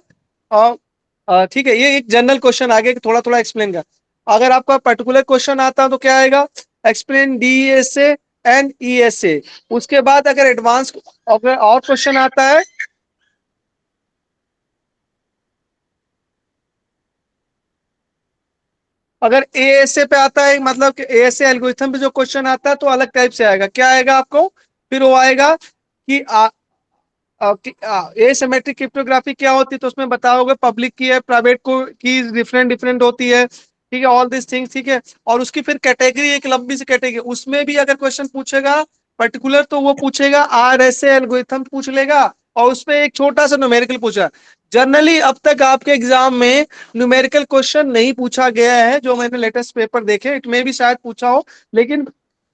ठीक है। ये एक जनरल क्वेश्चन आगे थोड़ा थोड़ा एक्सप्लेन कर। अगर आपका पर्टिकुलर क्वेश्चन आता है तो क्या आएगा, एक्सप्लेन DSA एंड ESA। उसके बाद अगर एडवांस अगर और क्वेश्चन आता है, अगर ASA पे आता है, मतलब कि ASA एल्गोरिथम पे जो क्वेश्चन आता है तो अलग टाइप से आएगा। क्या आएगा आपको, फिर वो आएगा कि एसिमेट्रिक क्रिप्टोग्राफी क्या होती है, तो उसमें बताओगे पब्लिक की है, प्राइवेट को की डिफरेंट डिफरेंट होती है, ठीक है, ऑल दिस थिंग्स, ठीक है। और उसकी फिर कैटेगरी, एक लंबी सी कैटेगरी, उसमें भी अगर क्वेश्चन पूछेगा पर्टिकुलर तो वो पूछेगा RSA एल्गोरिथम पूछ लेगा, और उसमें एक छोटा सा न्यूमेरिकल पूछा। जनरली अब तक आपके एग्जाम में न्यूमेरिकल क्वेश्चन नहीं पूछा गया है, जो मैंने लेटेस्ट पेपर देखे, इट में भी शायद पूछा हो, लेकिन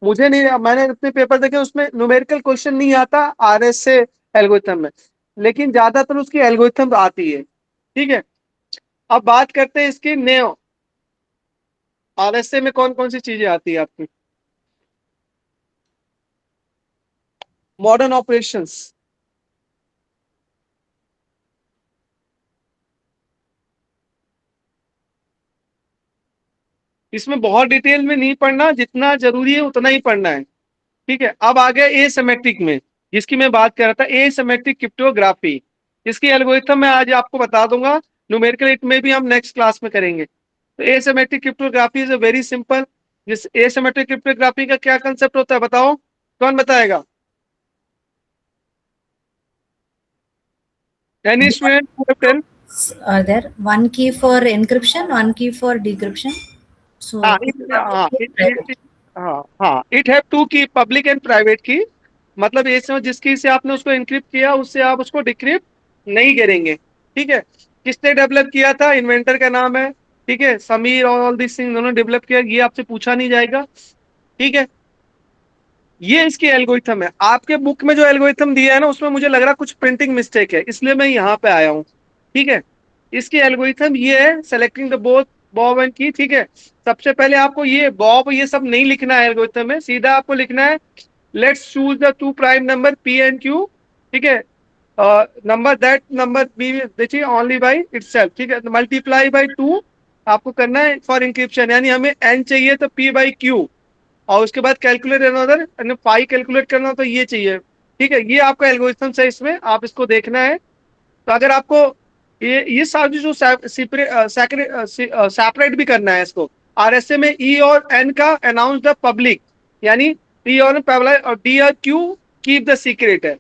मुझे नहीं, मैंने इतने पेपर देखे उसमें न्यूमेरिकल क्वेश्चन नहीं आता RSA एल्गोरिथम में, लेकिन ज्यादातर उसकी एल्गोरिथम आती है, ठीक है। अब बात करते हैं इसकी नेव, RSA में कौन कौन सी चीजें आती है आपकी, मॉडर्न ऑपरेशंस, इसमें बहुत डिटेल में नहीं पढ़ना, जितना जरूरी है उतना ही पढ़ना है, ठीक है। अब आ गया एसिमेट्रिक में, जिसकी मैं बात कर रहा था, एसिमेट्रिक क्रिप्टोग्राफी। इसकी एल्गोरिथम मैं आज आपको बता दूंगा, न्यूमेरिकल इट में भी हम नेक्स्ट क्लास में करेंगे। तो asymmetric cryptography is a very simple. जिस एसिमेट्रिक क्रिप्टोग्राफी का क्या कंसेप्ट होता है, बताओ, कौन बताएगा, any student? Are there one key for encryption, one key for decryption? हाँ So, हाँ private. हाँ हाँ, इट हैव टू की, पब्लिक एंड प्राइवेट की। मतलब ये समझ, जिस की से आपने उसको इनक्रिप्ट किया उससे आप उसको डिक्रिप्ट नहीं करेंगे, ठीक है। किसने डेवलप किया था, इन्वेंटर का नाम है, ठीक है, समीर और ऑल दिस थिंग उन्होंने डेवलप किया, ये आपसे पूछा नहीं जाएगा, ठीक है। ये इसकी एल्गोरिथम है। आपके बुक में जो एल्गोरिथम दिया है ना, उसमें मुझे लग रहा कुछ प्रिंटिंग मिस्टेक है, इसलिए मैं यहाँ पे आया हूँ, ठीक है। इसकी एल्गोरिथम ये है, selecting the both Bob and की, ठीक है। सबसे पहले आपको ये बॉब ये सब नहीं लिखना है एल्गोरिथम में, सीधा आपको लिखना है let's choose the two prime number P and Q, ठीक है, नंबर दैट नंबर बी देखिए ओनली बाई इटसेल्फ, ठीक है, मल्टीप्लाई बाई 2 आपको करना है फॉर इंक्रिप्शन, यानी हमें n चाहिए तो P/Q, और उसके बाद कैलकुलेट अनदर पाई कैलकुलेट करना तो ये चाहिए, ठीक है। ये आपका एल्गोरिथम है, इसमें आप इसको देखना है। तो अगर आपको ये सारी जो सेपरेट भी करना है इसको, RSA में E और N का अनाउंस द पब्लिक, यानी P और पब्लिक, और D और Q कीप द सीक्रेट है।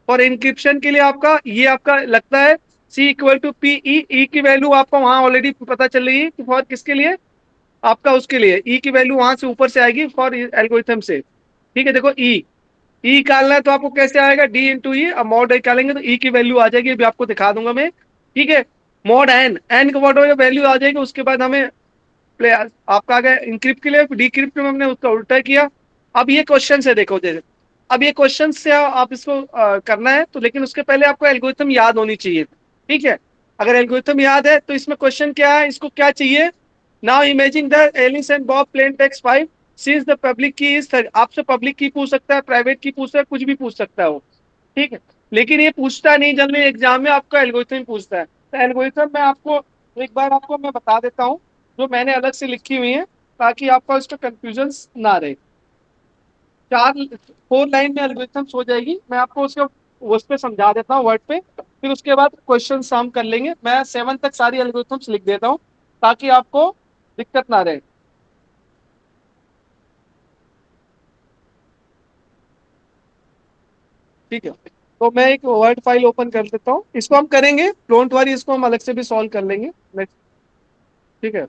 और इंक्रिप्शन के लिए आपका ये आपका लगता है C=PE, E की वैल्यू आपको वहां ऑलरेडी पता चल रही है कि फॉर किसके लिए, आपका उसके लिए ई की वैल्यू वहां से ऊपर से आएगी फॉर एल्गोरिथम से, ठीक है। देखो ई ई निकालना है तो आपको कैसे आएगा, डी इंटू ई, अब मॉड निकालेंगे तो ई की वैल्यू आ जाएगी, अभी आपको दिखा दूंगा मैं, ठीक है। मॉड एन, एन का वॉट वैल्यू आ जाएगी, उसके बाद हमें आपका आ गया इंक्रिप्ट के लिए, डिक्रिप्ट में हमने उसका उल्टा किया। अब ये क्वेश्चन से देखो, जैसे अब ये क्वेश्चन से आप इसको करना है तो, लेकिन उसके पहले आपको एल्गोरिथम याद होनी चाहिए, ठीक है। अगर एल्गोरिथम याद है तो इसमें क्वेश्चन क्या है, इसको क्या चाहिए, now imagine the Alice and Bob plain text 5 since the public key is, आपसे पब्लिक की पूछ सकता है, प्राइवेट की पूछ सकता है, कुछ भी पूछ सकता है वो, ठीक है। लेकिन ये पूछता नहीं, जनरली एग्जाम में आपका एल्गोरिथम पूछता है। तो एल्गोरिथम में आपको एक बार आपको मैं बता देता हूँ, जो मैंने अलग से लिखी हुई है, ताकि आपका इसका कंफ्यूजन ना रहे। 4 लाइन में एल्गोरिथम हो जाएगी, मैं आपको उसके उस पे समझा देता हूँ वर्ड पे, फिर उसके बाद क्वेश्चन हम कर लेंगे। मैं 7 तक सारी एल्गोरिथम्स लिख देता हूँ ताकि आपको दिक्कत ना रहे, ठीक है। तो मैं एक वर्ड फाइल ओपन कर देता हूँ, इसको हम करेंगे, डोंट वरी, इसको हम अलग से भी सॉल्व कर लेंगे नेक्स्ट, ठीक है।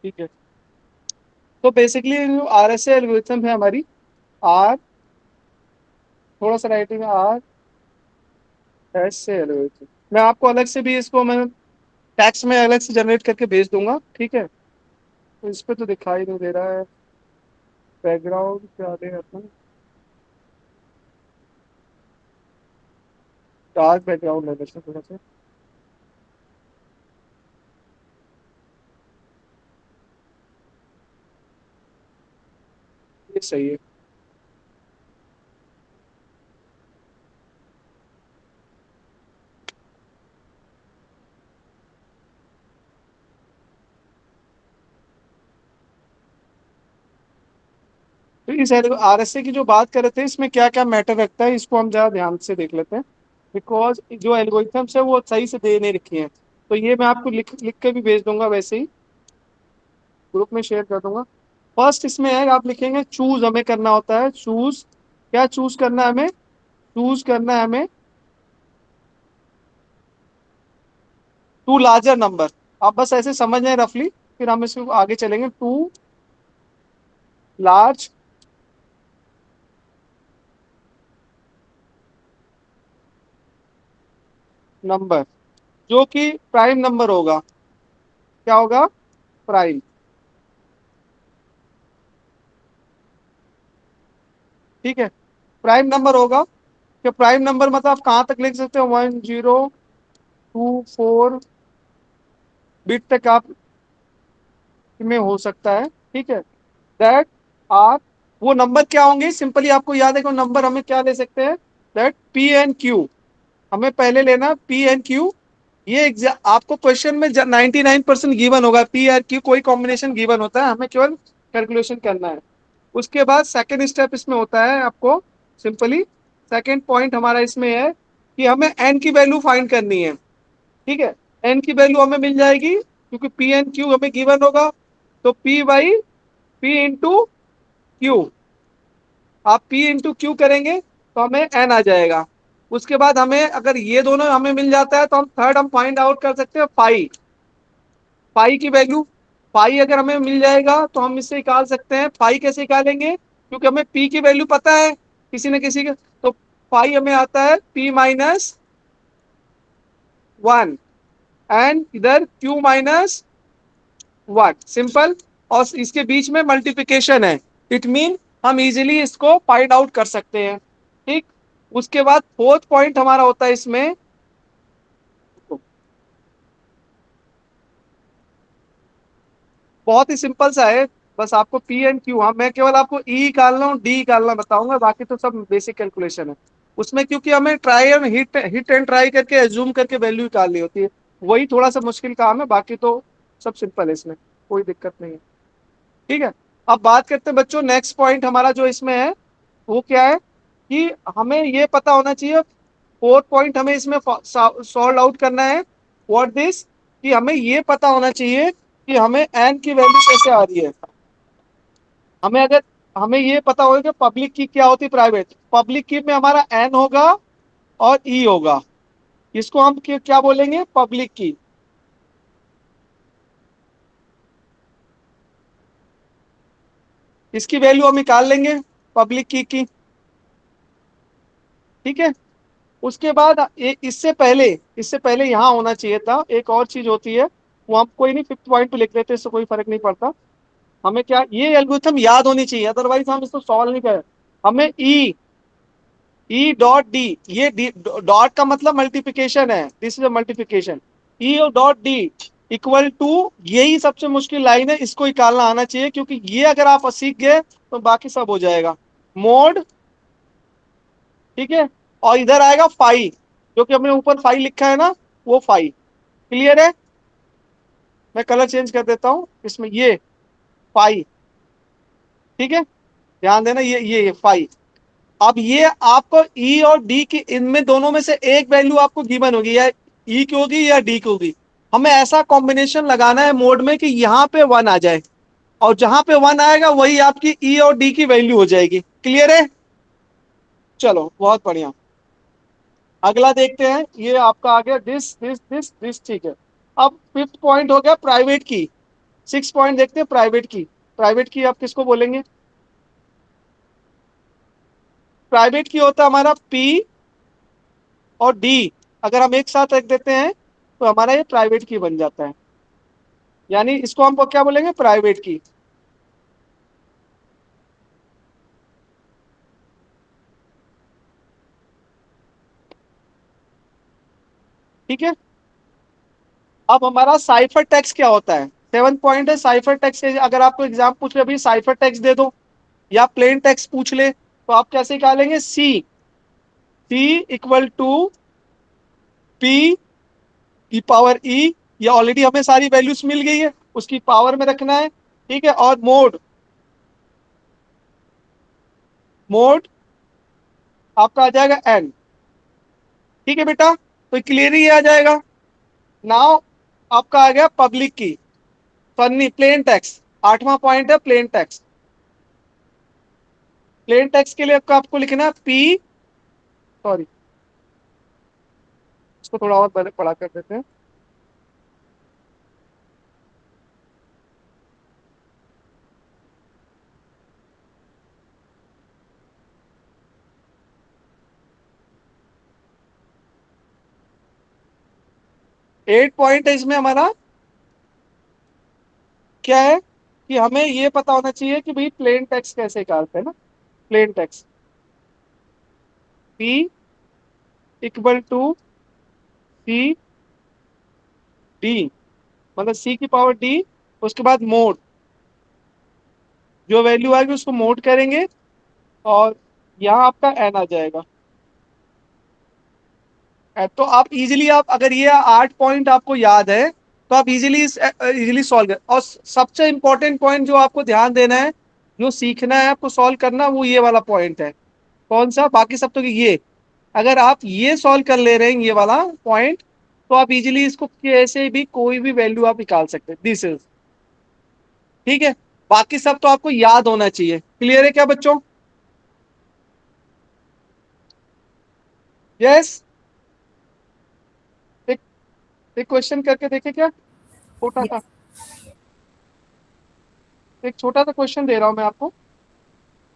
ठीक है, तो बेसिकली जो RSA एल्गोरिथम है हमारी, आर, थोड़ा सा राइटिंग, RSA एल्गोरिथम, मैं आपको अलग से भी इसको मैं टैक्स में अलग से जनरेट करके भेज दूंगा, ठीक है। तो इस पे तो दिखाई नहीं दे रहा है, बैकग्राउंड क्या दे अपन, डार्क बैकग्राउंड है वैसे थोड़ा सा, ये सही है। तो इस RSA की जो बात कर रहे थे, इसमें क्या क्या मैटर रखता है, इसको हम जरा ध्यान से देख लेते हैं। बिकॉज जो एल्गोरिथम्स है वो सही से दे नहीं रखी हैं, तो ये मैं आपको लिख लिख के भी भेज दूंगा, वैसे ही ग्रुप में शेयर कर दूंगा। फर्स्ट इसमें है, आप लिखेंगे चूज, हमें करना होता है चूज, क्या चूज करना है हमें, चूज करना है हमें टू लार्जर नंबर। आप बस ऐसे समझ जाए रफली, फिर हम इसको आगे चलेंगे। टू लार्ज नंबर, जो कि प्राइम नंबर होगा, क्या होगा, प्राइम, ठीक है। प्राइम नंबर होगा, कि प्राइम नंबर मतलब आप कहाँ तक लिख सकते हो, 1024 बिट तक आप में हो सकता है, ठीक है। दैट आर, वो नंबर क्या होंगे, सिंपली आपको याद है कि नंबर हमें क्या ले सकते हैं, दैट P and Q, हमें पहले लेना P and Q। ये आपको क्वेश्चन में 99% गिवन होगा, P और Q कोई कॉम्बिनेशन गिवन होता है, हमें केवल कैलकुलेशन करना है। उसके बाद सेकेंड स्टेप इसमें होता है, आपको सिंपली सेकेंड पॉइंट हमारा इसमें है कि हमें एन की वैल्यू फाइंड करनी है, ठीक है। एन की वैल्यू हमें मिल जाएगी क्योंकि P and Q हमें गिवन होगा, तो P/P × Q, आप P × Q करेंगे तो हमें एन आ जाएगा। उसके बाद हमें अगर ये दोनों हमें मिल जाता है तो हम थर्ड हम फाइंड आउट कर सकते हैं पाई, पाई की वैल्यू। पाई अगर हमें मिल जाएगा तो हम इससे निकाल सकते हैं, पाई कैसे निकालेंगे, क्योंकि हमें पी की वैल्यू पता है किसी न किसी के, तो पाई हमें आता है P-1 एंड इधर Q-1, सिंपल। और इसके बीच में मल्टीप्लिकेशन है, इट मीन हम इजीली इसको फाइंड आउट कर सकते हैं, ठीक। उसके बाद फोर्थ पॉइंट हमारा होता है इसमें, बहुत ही सिंपल सा है, बस आपको P and Q, हाँ मैं केवल आपको ई निकालना और डी निकालना बताऊंगा, बाकी तो सब बेसिक कैलकुलेशन है उसमें, क्योंकि हमें try and hit and try करके एज्यूम करके वैल्यू निकालनी होती है, वही थोड़ा सा मुश्किल काम है, बाकी तो सब सिंपल है, इसमें कोई दिक्कत नहीं है, ठीक है। अब बात करते हैं बच्चों, नेक्स्ट पॉइंट हमारा जो इसमें है वो क्या है, कि हमें ये पता होना चाहिए, फोर्थ पॉइंट हमें इसमें सॉल्व आउट करना है, व्हाट दिस, कि हमें ये पता होना चाहिए कि हमें एन की वैल्यू कैसे आ रही है। हमें अगर हमें ये पता होगा कि पब्लिक की क्या होती है, प्राइवेट, पब्लिक की में हमारा एन होगा और ई होगा, इसको हम क्या बोलेंगे, पब्लिक की। इसकी वैल्यू हम निकाल लेंगे, पब्लिक की, ठीक है। उसके बाद इससे पहले यहाँ होना चाहिए था, एक और चीज होती है, वो हम कोई नहीं, फिफ्थ पॉइंट पे लिख लेते हैं, इससे कोई फर्क नहीं पड़ता। हमें क्या, ये एल्गोरिथम याद होनी चाहिए, अदरवाइज हम इसको सॉल्व नहीं करें। हमें E.D, ये डॉट का मतलब मल्टीप्लिकेशन है, this is multiplication, E.D equal to, यही सबसे मुश्किल लाइन है, इसको निकालना आना चाहिए, क्योंकि ये अगर आप सीख गए तो बाकी सब हो जाएगा, मोड, ठीक है। और इधर आएगा फाई, जो कि हमने ऊपर फाई लिखा है ना, वो फाई, क्लियर है। मैं कलर चेंज कर देता हूं इसमें, ये फाई, ठीक है, ध्यान देना, ये फाई। अब ये आपको ई और डी की, इनमें दोनों में से एक वैल्यू आपको गिवन होगी, या ई की होगी या डी की होगी, हमें ऐसा कॉम्बिनेशन लगाना है मोड में कि यहाँ पे वन आ जाए, और जहां पे वन आएगा वही आपकी ई और डी की वैल्यू हो जाएगी, क्लियर है। चलो बहुत बढ़िया, अगला देखते हैं, ये आपका आ गया दिस दिस दिस दिस, ठीक है। अब फिफ्थ पॉइंट हो गया प्राइवेट की, 6 पॉइंट देखते हैं प्राइवेट की। प्राइवेट की आप किसको बोलेंगे? प्राइवेट की होता है हमारा पी और डी, अगर हम एक साथ रख देते हैं तो हमारा ये प्राइवेट की बन जाता है, यानी इसको हम क्या बोलेंगे? प्राइवेट की। ठीक है। अब हमारा साइफर टेक्स्ट क्या होता है? 7 पॉइंट है साइफर टेक्स्ट। अगर आपको एग्जाम पूछ ले भाई साइफर टेक्स्ट दे दो या प्लेन टेक्स्ट पूछ ले, तो आप कैसे निकालेंगे? सी इक्वल टू पी की पावर ई, ये ऑलरेडी हमें सारी वैल्यूज मिल गई है, उसकी पावर में रखना है। ठीक है। और मोड, मोड आपका आ जाएगा एन। ठीक है बेटा, तो क्लियर ही आ जाएगा। नाउ आपका आ गया पब्लिक की, फनी प्लेन टेक्स्ट। 8वां पॉइंट है प्लेन टेक्स्ट। प्लेन टेक्स्ट के लिए आपको लिखना है पी, सॉरी इसको थोड़ा और बड़ा कर देते हैं। एट पॉइंट है इसमें हमारा क्या है कि हमें ये पता होना चाहिए कि भाई प्लेन टेक्स्ट कैसे निकालते हैं ना। Plain text P equal to C D, मतलब सी की पावर डी, उसके बाद मोड, जो वैल्यू आएगी उसको मोड करेंगे और यहाँ आपका एन आ जाएगा। तो आप इजीली, आप अगर ये 8 पॉइंट आपको याद है तो आप इजीली सॉल्व कर। और सबसे इंपॉर्टेंट पॉइंट जो आपको ध्यान देना है, जो सीखना है आपको सॉल्व करना, वो ये वाला पॉइंट है। कौन सा? बाकी सब तो ये, अगर आप ये सॉल्व कर ले रहे हैं ये वाला पॉइंट, तो आप इजीली इसको कैसे भी कोई भी वैल्यू आप निकाल सकते हैं। दिस इज, ठीक है। बाकी सब तो आपको याद होना चाहिए। क्लियर है क्या बच्चों? यस। एक एक क्वेश्चन करके देखे क्या, छोटा सा? Yes. एक छोटा सा क्वेश्चन दे रहा हूं मैं आपको।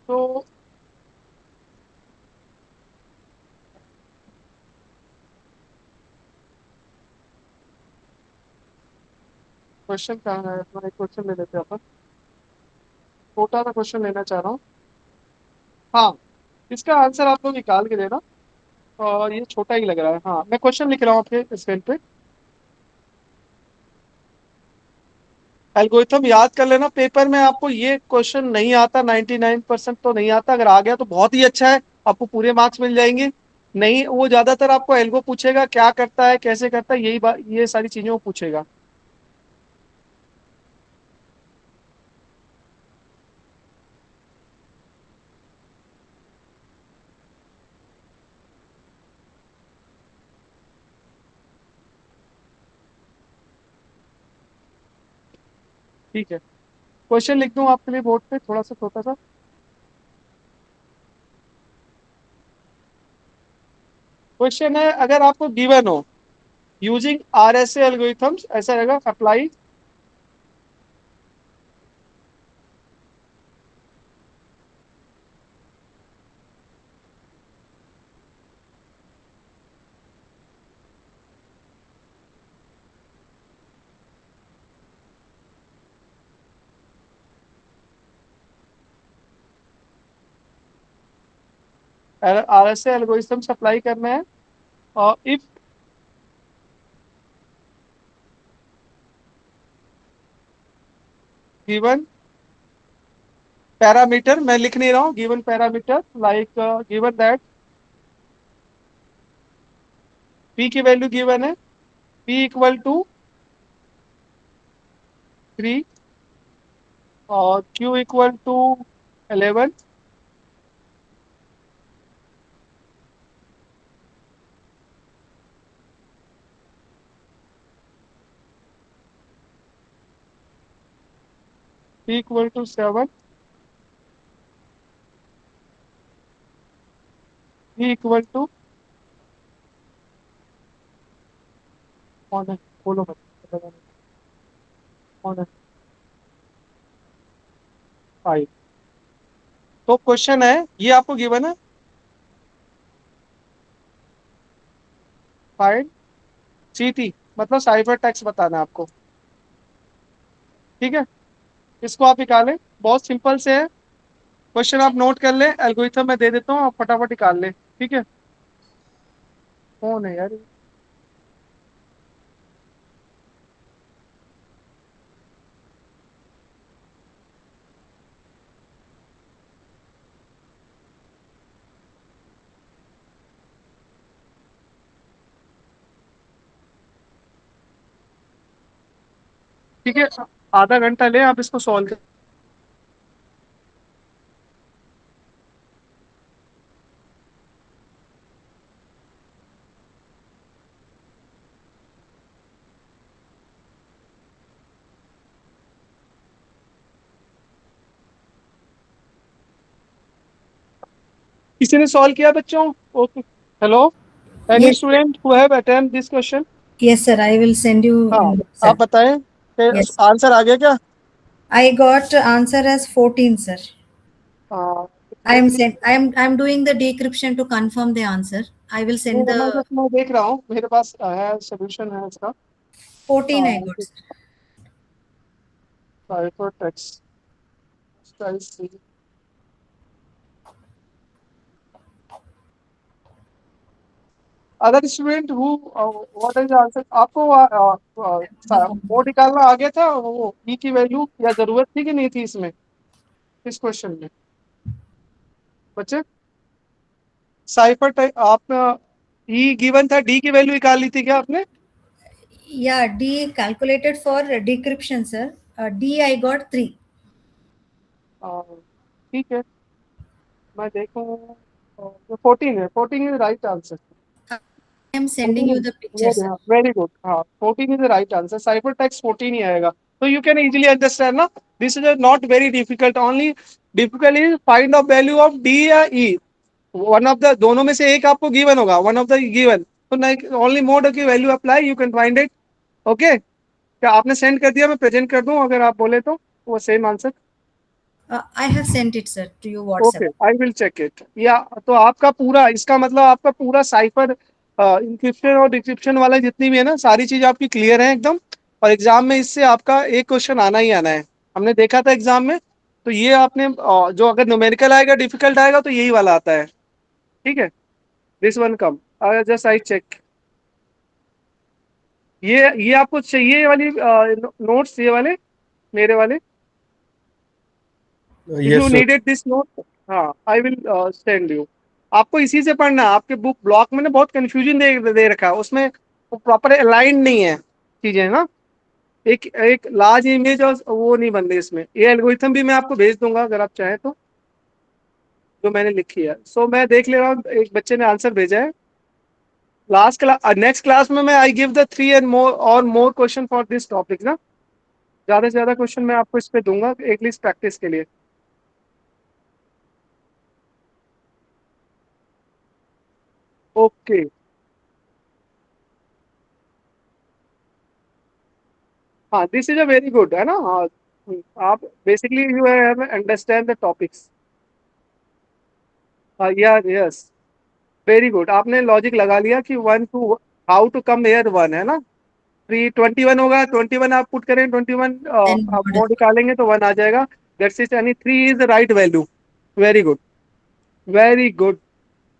तो क्वेश्चन कहाँ है अपना? एक क्वेश्चन ले लेते हैं अपन, छोटा सा क्वेश्चन लेना चाह रहा हूँ। हाँ, इसका आंसर आप लोग निकाल के देना। और ये छोटा ही लग रहा है। हाँ, मैं क्वेश्चन लिख रहा हूँ आपके स्क्रीन पे। एल्गोरिथम याद कर लेना, पेपर में आपको ये क्वेश्चन नहीं आता, 99% तो नहीं आता। अगर आ गया तो बहुत ही अच्छा है, आपको पूरे मार्क्स मिल जाएंगे। नहीं, वो ज्यादातर आपको एल्गो पूछेगा क्या करता है, कैसे करता है, यही बात, ये सारी चीजें वो पूछेगा। ठीक है, क्वेश्चन लिख दूं आपके लिए बोर्ड पे थोड़ा सा छोटा सा? क्वेश्चन है, अगर आपको गिवन हो यूजिंग आरएसए एल्गोरिथम्स, ऐसा रहेगा अप्लाई आरएसए एल्गोरिथम्स अप्लाई करना है। और इफ गिवन पैरामीटर, मैं लिख नहीं रहा हूँ, given parameter like given that P की वैल्यू गिवन है, पी इक्वल टू 3 और Q equal to 11, P equal to 7, P equal to, कौन है बोलो, मत कौन है? 5। तो क्वेश्चन है, ये आपको गिवन है, फाइंड CT, मतलब साइफर टेक्स्ट बताना है आपको। ठीक है, इसको आप निकालें, बहुत सिंपल से है क्वेश्चन, आप नोट कर लें, एल्गोरिथम मैं दे देता हूँ, आप फटाफट निकाल लें। ठीक है, कौन है यार ये? ठीक है, आधा घंटा ले आप इसको सॉल्व कर। किसी ने सॉल्व किया बच्चों? Okay, hello, any Yes, student who have attempt this question? yes, sir. I will send you हाँ, in आप WhatsApp. बताएं कि Yes, आंसर आ गया क्या? I got answer as 14, sir. हाँ, I am doing the decryption to confirm the answer. I will send the मैं देख रहा हूँ, मेरे पास है, सोल्यूशन है इसका। 14 I got, sir. Cipher text, other student who, what is answer? आपको वो निकालना आ गया था, वो ई की वैल्यू, या जरूरत थी कि नहीं थी इसमें, इस क्वेश्चन में बच्चे? साइफर टेक्स्ट आप ई गिवन था, डी की वैल्यू निकाल ली थी क्या आपने? Yeah, D calculated for decryption, sir. D I got 3. ठीक है, मैं देखूँ, 14 है, 14 is right answer. I am sending you the picture, sir. Very good, हाँ, 14 is the right answer, cipher text 14 ही आएगा। तो यू कैन इजीली अंडरस्टैंड ना, this is not very difficult, only difficult is find of value of D या ई, one of the, दोनों में से एक आपको गिवन होगा, वन ऑफ द गिवन, तो ओनली मोड की value apply, you can find it. Okay, क्या आपने सेंड कर दिया? मैं प्रेजेंट कर दूं अगर आप बोले तो, वो same answer. I have sent it, sir, to you WhatsApp. Okay, I will check it. या तो आपका पूरा, इसका मतलब आपका पूरा साइफर इंक्रिप्शन और डिक्रिप्शन वाला जितनी भी है ना, सारी चीज आपकी क्लियर है एकदम, और एग्जाम में इससे आपका एक क्वेश्चन आना ही आना है। हमने देखा था एग्जाम में, तो ये आपने जो अगर न्यूमेरिकल आएगा, डिफिकल्ट आएगा, तो यही वाला आता है। ठीक है, this one come, just I check. ये आपको चाहिए, ये वाली नोट्स, ये वाले मेरे वाले, if you Yes, sir. Needed this note, हाँ, आई विल सेंड यू। आपको इसी से पढ़ना है, आपके बुक ब्लॉक में ना बहुत कंफ्यूजन दे रखा है, उसमें प्रॉपर अलाइंड नहीं है चीजें ना, एक एक लार्ज इमेज और वो नहीं बन रही इसमें। ये एल्गोरिथम भी मैं आपको भेज दूंगा अगर आप चाहें तो, जो मैंने लिखी है। सो मैं देख ले रहा हूँ, एक बच्चे ने आंसर भेजा है। लास्ट क्लास, नेक्स्ट क्लास में मैं I give the 3 and more और more question for this topic ना, ज्यादा से ज्यादा क्वेश्चन मैं आपको इस पे दूंगा, एटलीस्ट प्रैक्टिस के लिए। ओके, हाँ, this is a very good, है ना? हाँ, आप basically you have understand the topics. या यस, वेरी गुड, आपने लॉजिक लगा लिया कि one two, how to come air one, है ना? 321 होगा, 21 आप पुट करें, 21 Then आप mod. मोड निकालेंगे तो 1 आ जाएगा। दैट्स इज, यानी 3 is the right value. Very good, very good.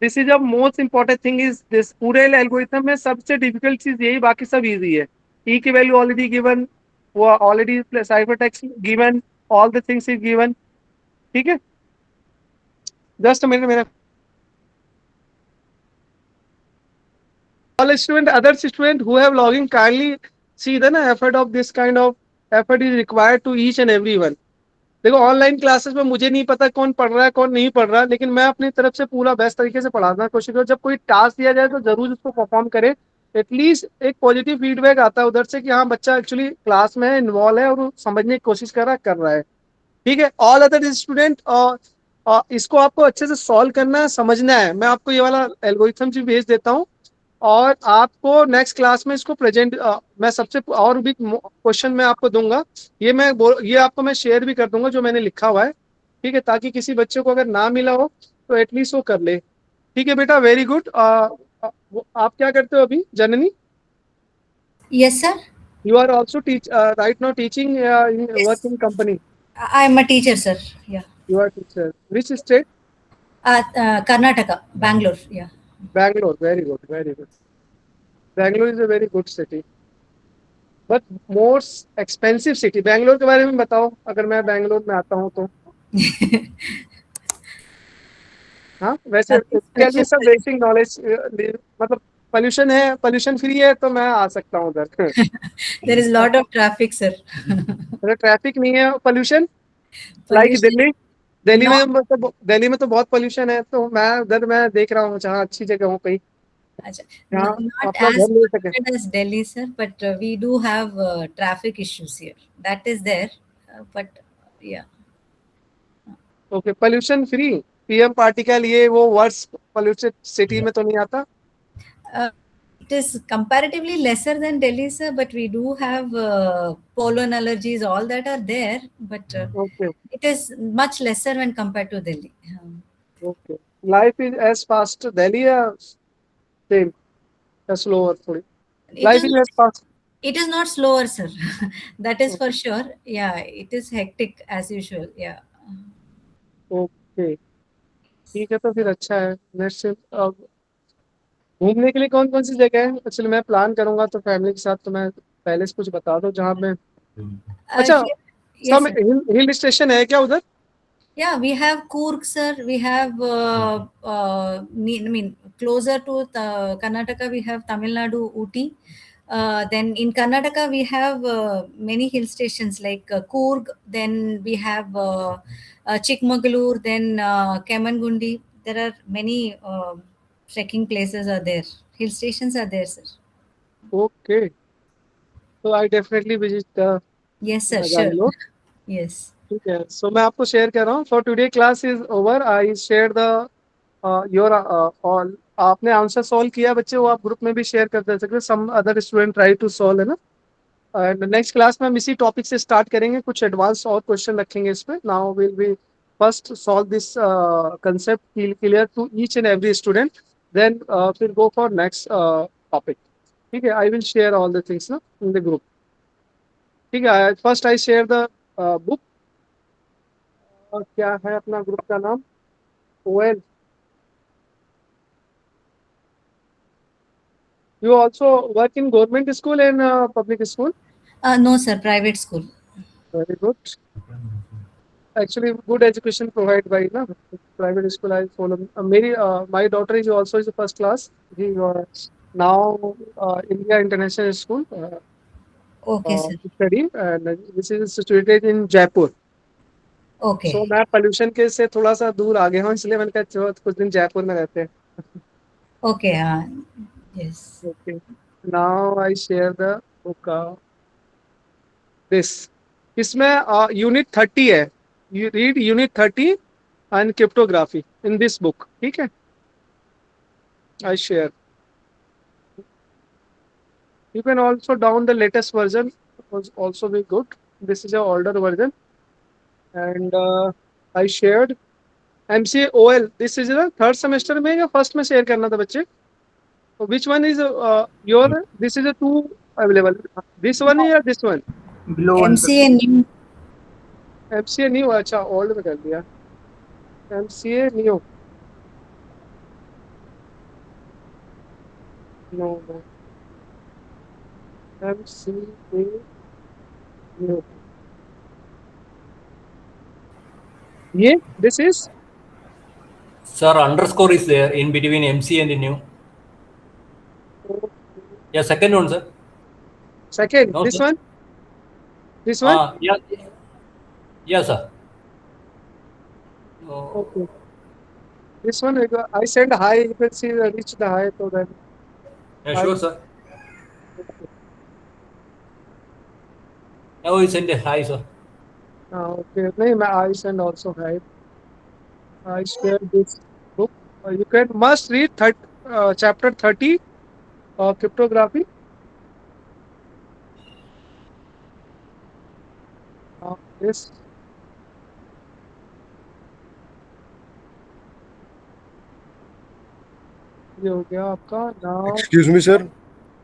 This is a most important thing is this, पूरे एल्गोरिथम में सबसे डिफिकल्ट चीज यही, बाकी सब इजी है। ई की वैल्यू ऑलरेडी गिवन, वो already cipher text given, all the things is given. ठीक है, जस्ट मिनट मेरा, all student, other student who have logging, kindly see the na effort of this kind of effort is required to each and every one। देखो, online classes में मुझे नहीं पता कौन पढ़ रहा है कौन नहीं पढ़ रहा है, लेकिन मैं अपनी तरफ से पूरा बेस्ट तरीके से पढ़ाने की कोशिश करूँ। जब कोई टास्क दिया जाए तो जरूर उसको परफॉर्म करे, एटलीस्ट एक पॉजिटिव फीडबैक आता है उधर से कि हाँ, बच्चा एक्चुअली क्लास में इन्वॉल्व है और वो समझने की कोशिश कर रहा है। ठीक है, ऑल अदर स्टूडेंट, इसको आपको अच्छे से सॉल्व करना है, समझना है। मैं आपको ये वाला एल्गोरिथम भी भेज देता हूँ, और आपको नेक्स्ट क्लास में इसको प्रेजेंट, मैं सबसे और भी क्वेश्चन मैं आपको दूंगा। ये आपको मैं शेयर भी कर दूंगा जो मैंने लिखा हुआ है। ठीक है, ताकि किसी बच्चे को अगर ना मिला हो तो एटलीस्ट वो कर ले। ठीक है बेटा, वेरी गुड। आप क्या करते हो अभी Janani? Yes, sir. You are also teach right now teaching in work Yes. इन company? I am a teacher, sir. Yeah. यू आर टीचर विच स्टेट? Karnataka, Bangalore. Yeah. Bangalore, very good very good. Bangalore is a very good city but most expensive city. Bangalore के बारे में बताओ, अगर मैं बैंगलोर में आता हूँ तो। हाँ वैसे Nothing क्या ये special. सब बेसिक नॉलेज, मतलब पोल्यूशन है, पोल्यूशन फ्री है तो मैं आ सकता हूँ उधर। There is a lot of traffic, sir. अगर ट्रैफिक नहीं है, pollution like Pollution. Delhi, Delhi Not. में मतलब दिल्ली में तो बहुत पोल्यूशन है, तो मैं उधर मैं देख रहा हूँ जहाँ अच्छी जगह हो कहीं, Acha. जहाँ Not अपना as घर मिल सके। polluted as Delhi, sir, but we do have traffic issues here. That is there, but yeah. Okay, pollution free, PM particle, ये वो वर्ड्स पोल्यूटेड सिटी में तो नहीं आता? Uh, it is comparatively lesser than Delhi, sir, but we do have pollen allergies, all that are there, but okay it is much lesser when compared to Delhi. Okay, life is as fast Delhi या same या slower थोड़ी? It life is is not, as fast? it is not slower, sir. That is for sure. Yeah, it is hectic as usual. Yeah. Okay ठीक है, तो फिर अच्छा है। Next घूमने के लिए कौन कौन सी जगह है? एक्चुअली मैं प्लान करूंगा तो फैमिली के साथ, तो मैं पहले से कुछ बता दो जहाँ मैं। अच्छा, Here, yes, सब sir. हिल स्टेशन है क्या उधर? Yeah, we have Coorg, sir. We have, I mean, closer to Karnataka, we have Tamil Nadu, Ooty. Then in Karnataka, we have many hill stations like Coorg. Then we have Chikmagalur. Then Kemangundi. There are many trekking places are there. Hill stations are there, sir. Okay, तो I definitely visit Yes, sir. Sure. Bangalore. Yes. ठीक है, सो मैं आपको share कर रहा हूँ। For today class is over, I share the your all. आपने answer solve किया बच्चे, वो आप ग्रुप में भी शेयर कर दे सकते हैं। Some other student try to solve, है ना। एंड नेक्स्ट क्लास में हम इसी टॉपिक से स्टार्ट करेंगे, कुछ एडवांस और क्वेश्चन रखेंगे इसमें। Now will be first solve this concept clear to each and every student, then फिर गो फॉर नेक्स्ट टॉपिक। ठीक है, I will share all the things ना इन द ग्रुप। ठीक है, first I share the book. क्या है अपना group का नाम? OL. You also work in government school and public school? No, sir. Private school. Very good. Actually good education provided by na private school I follow. मेरी my daughter is also is a first class. He now India International School Okay, sir. study, and this is situated in Jaipur. Okay. So मैं pollution के से थोड़ा सा दूर आ गया हूँ, इसलिए मैंने कहा चलो कुछ दिन जयपुर में रहते हैं। Okay. Yes. Okay, now I share the book this। इसमें यूनिट 30 है, you read unit 30 and cryptography in this book। ठीक है, I share। You can also down the latest version, was also be good। This is a older version, and I shared MCA OL। This is the third semester में या first में share करना था बच्चे? So which one is your? This is a two available। This one या this one? Below one, sir. MCA new. MCA new, अच्छा old में कर दिया। MCA new, no no, MCA new। ये this is Sir, underscore is there in between MC and new. Yeah, second one, sir. second. No, This sir. one, this one. Yeah, yeah, sir. Okay. This one I send hi. You can see reach the hi. So then Yeah, sure, sir. Oh, you send a hi, sir. okay. नहीं मैं I send also hi। I share this book। You can must read chapter 30 cryptography। This ये हो गया आपका now. Excuse me, sir.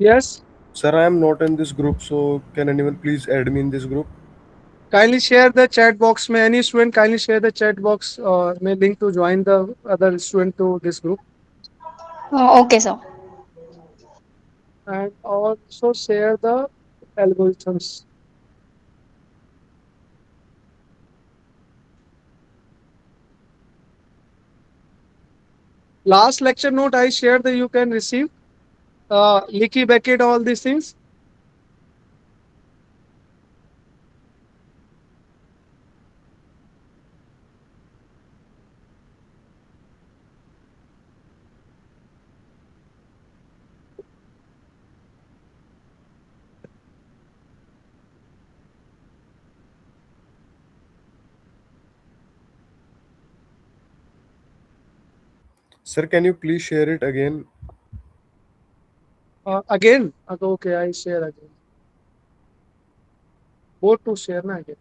Yes, Sir, I am not in this group, so can anyone please add me in this group? kindly share the chat box. May any student kindly share the chat box, may link to join the other student to this group, Okay, sir. and also share the algorithms. Last lecture note I shared that you can receive leaky bucket, all these things. Sir, can you please share it again? Again, okay, I share again. Go to share na again.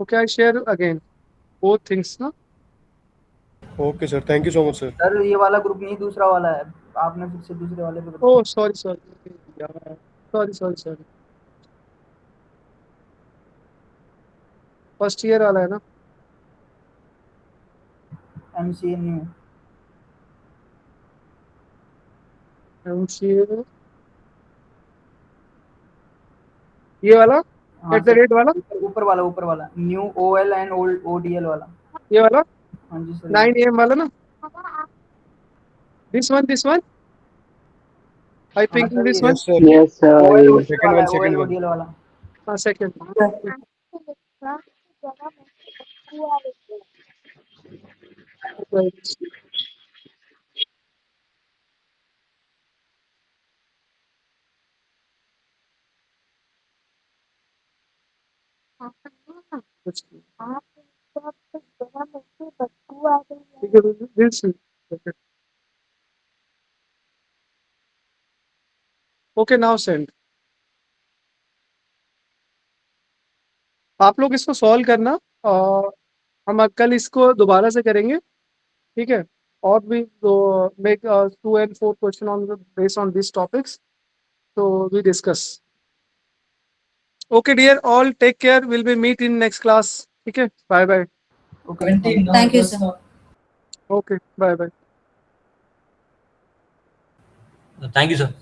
Okay, I share again. Both things, na? Okay, sir. Thank you so much, sir. Sir ये वाला group नहीं दूसरा वाला है, आपने फिर से दूसरे वाले पे Oh, sorry. Yeah. Sorry. First year वाला है ना? MCA new MCA. ये वाला? हाँ At the सर, rate वाला? ऊपर वाला new OL and old ODL वाला. ये वाला? हाँ जी सर. 9 AM वाला ना? This one. I think sir, this one. Yes, sir. Yes, sir. OL Second one, second one. ODL वाला. Second. Right. We'll see. Okay, now send. आप लोग इसको सॉल्व करना, हम कल इसको दोबारा से करेंगे, ठीक है? और भी make 2 and 4 question on based on these topics, so we discuss. Okay, dear, all take care. We'll be meet in next class. Okay, bye. Okay. Thank you, sir. Okay, bye. Thank you, sir.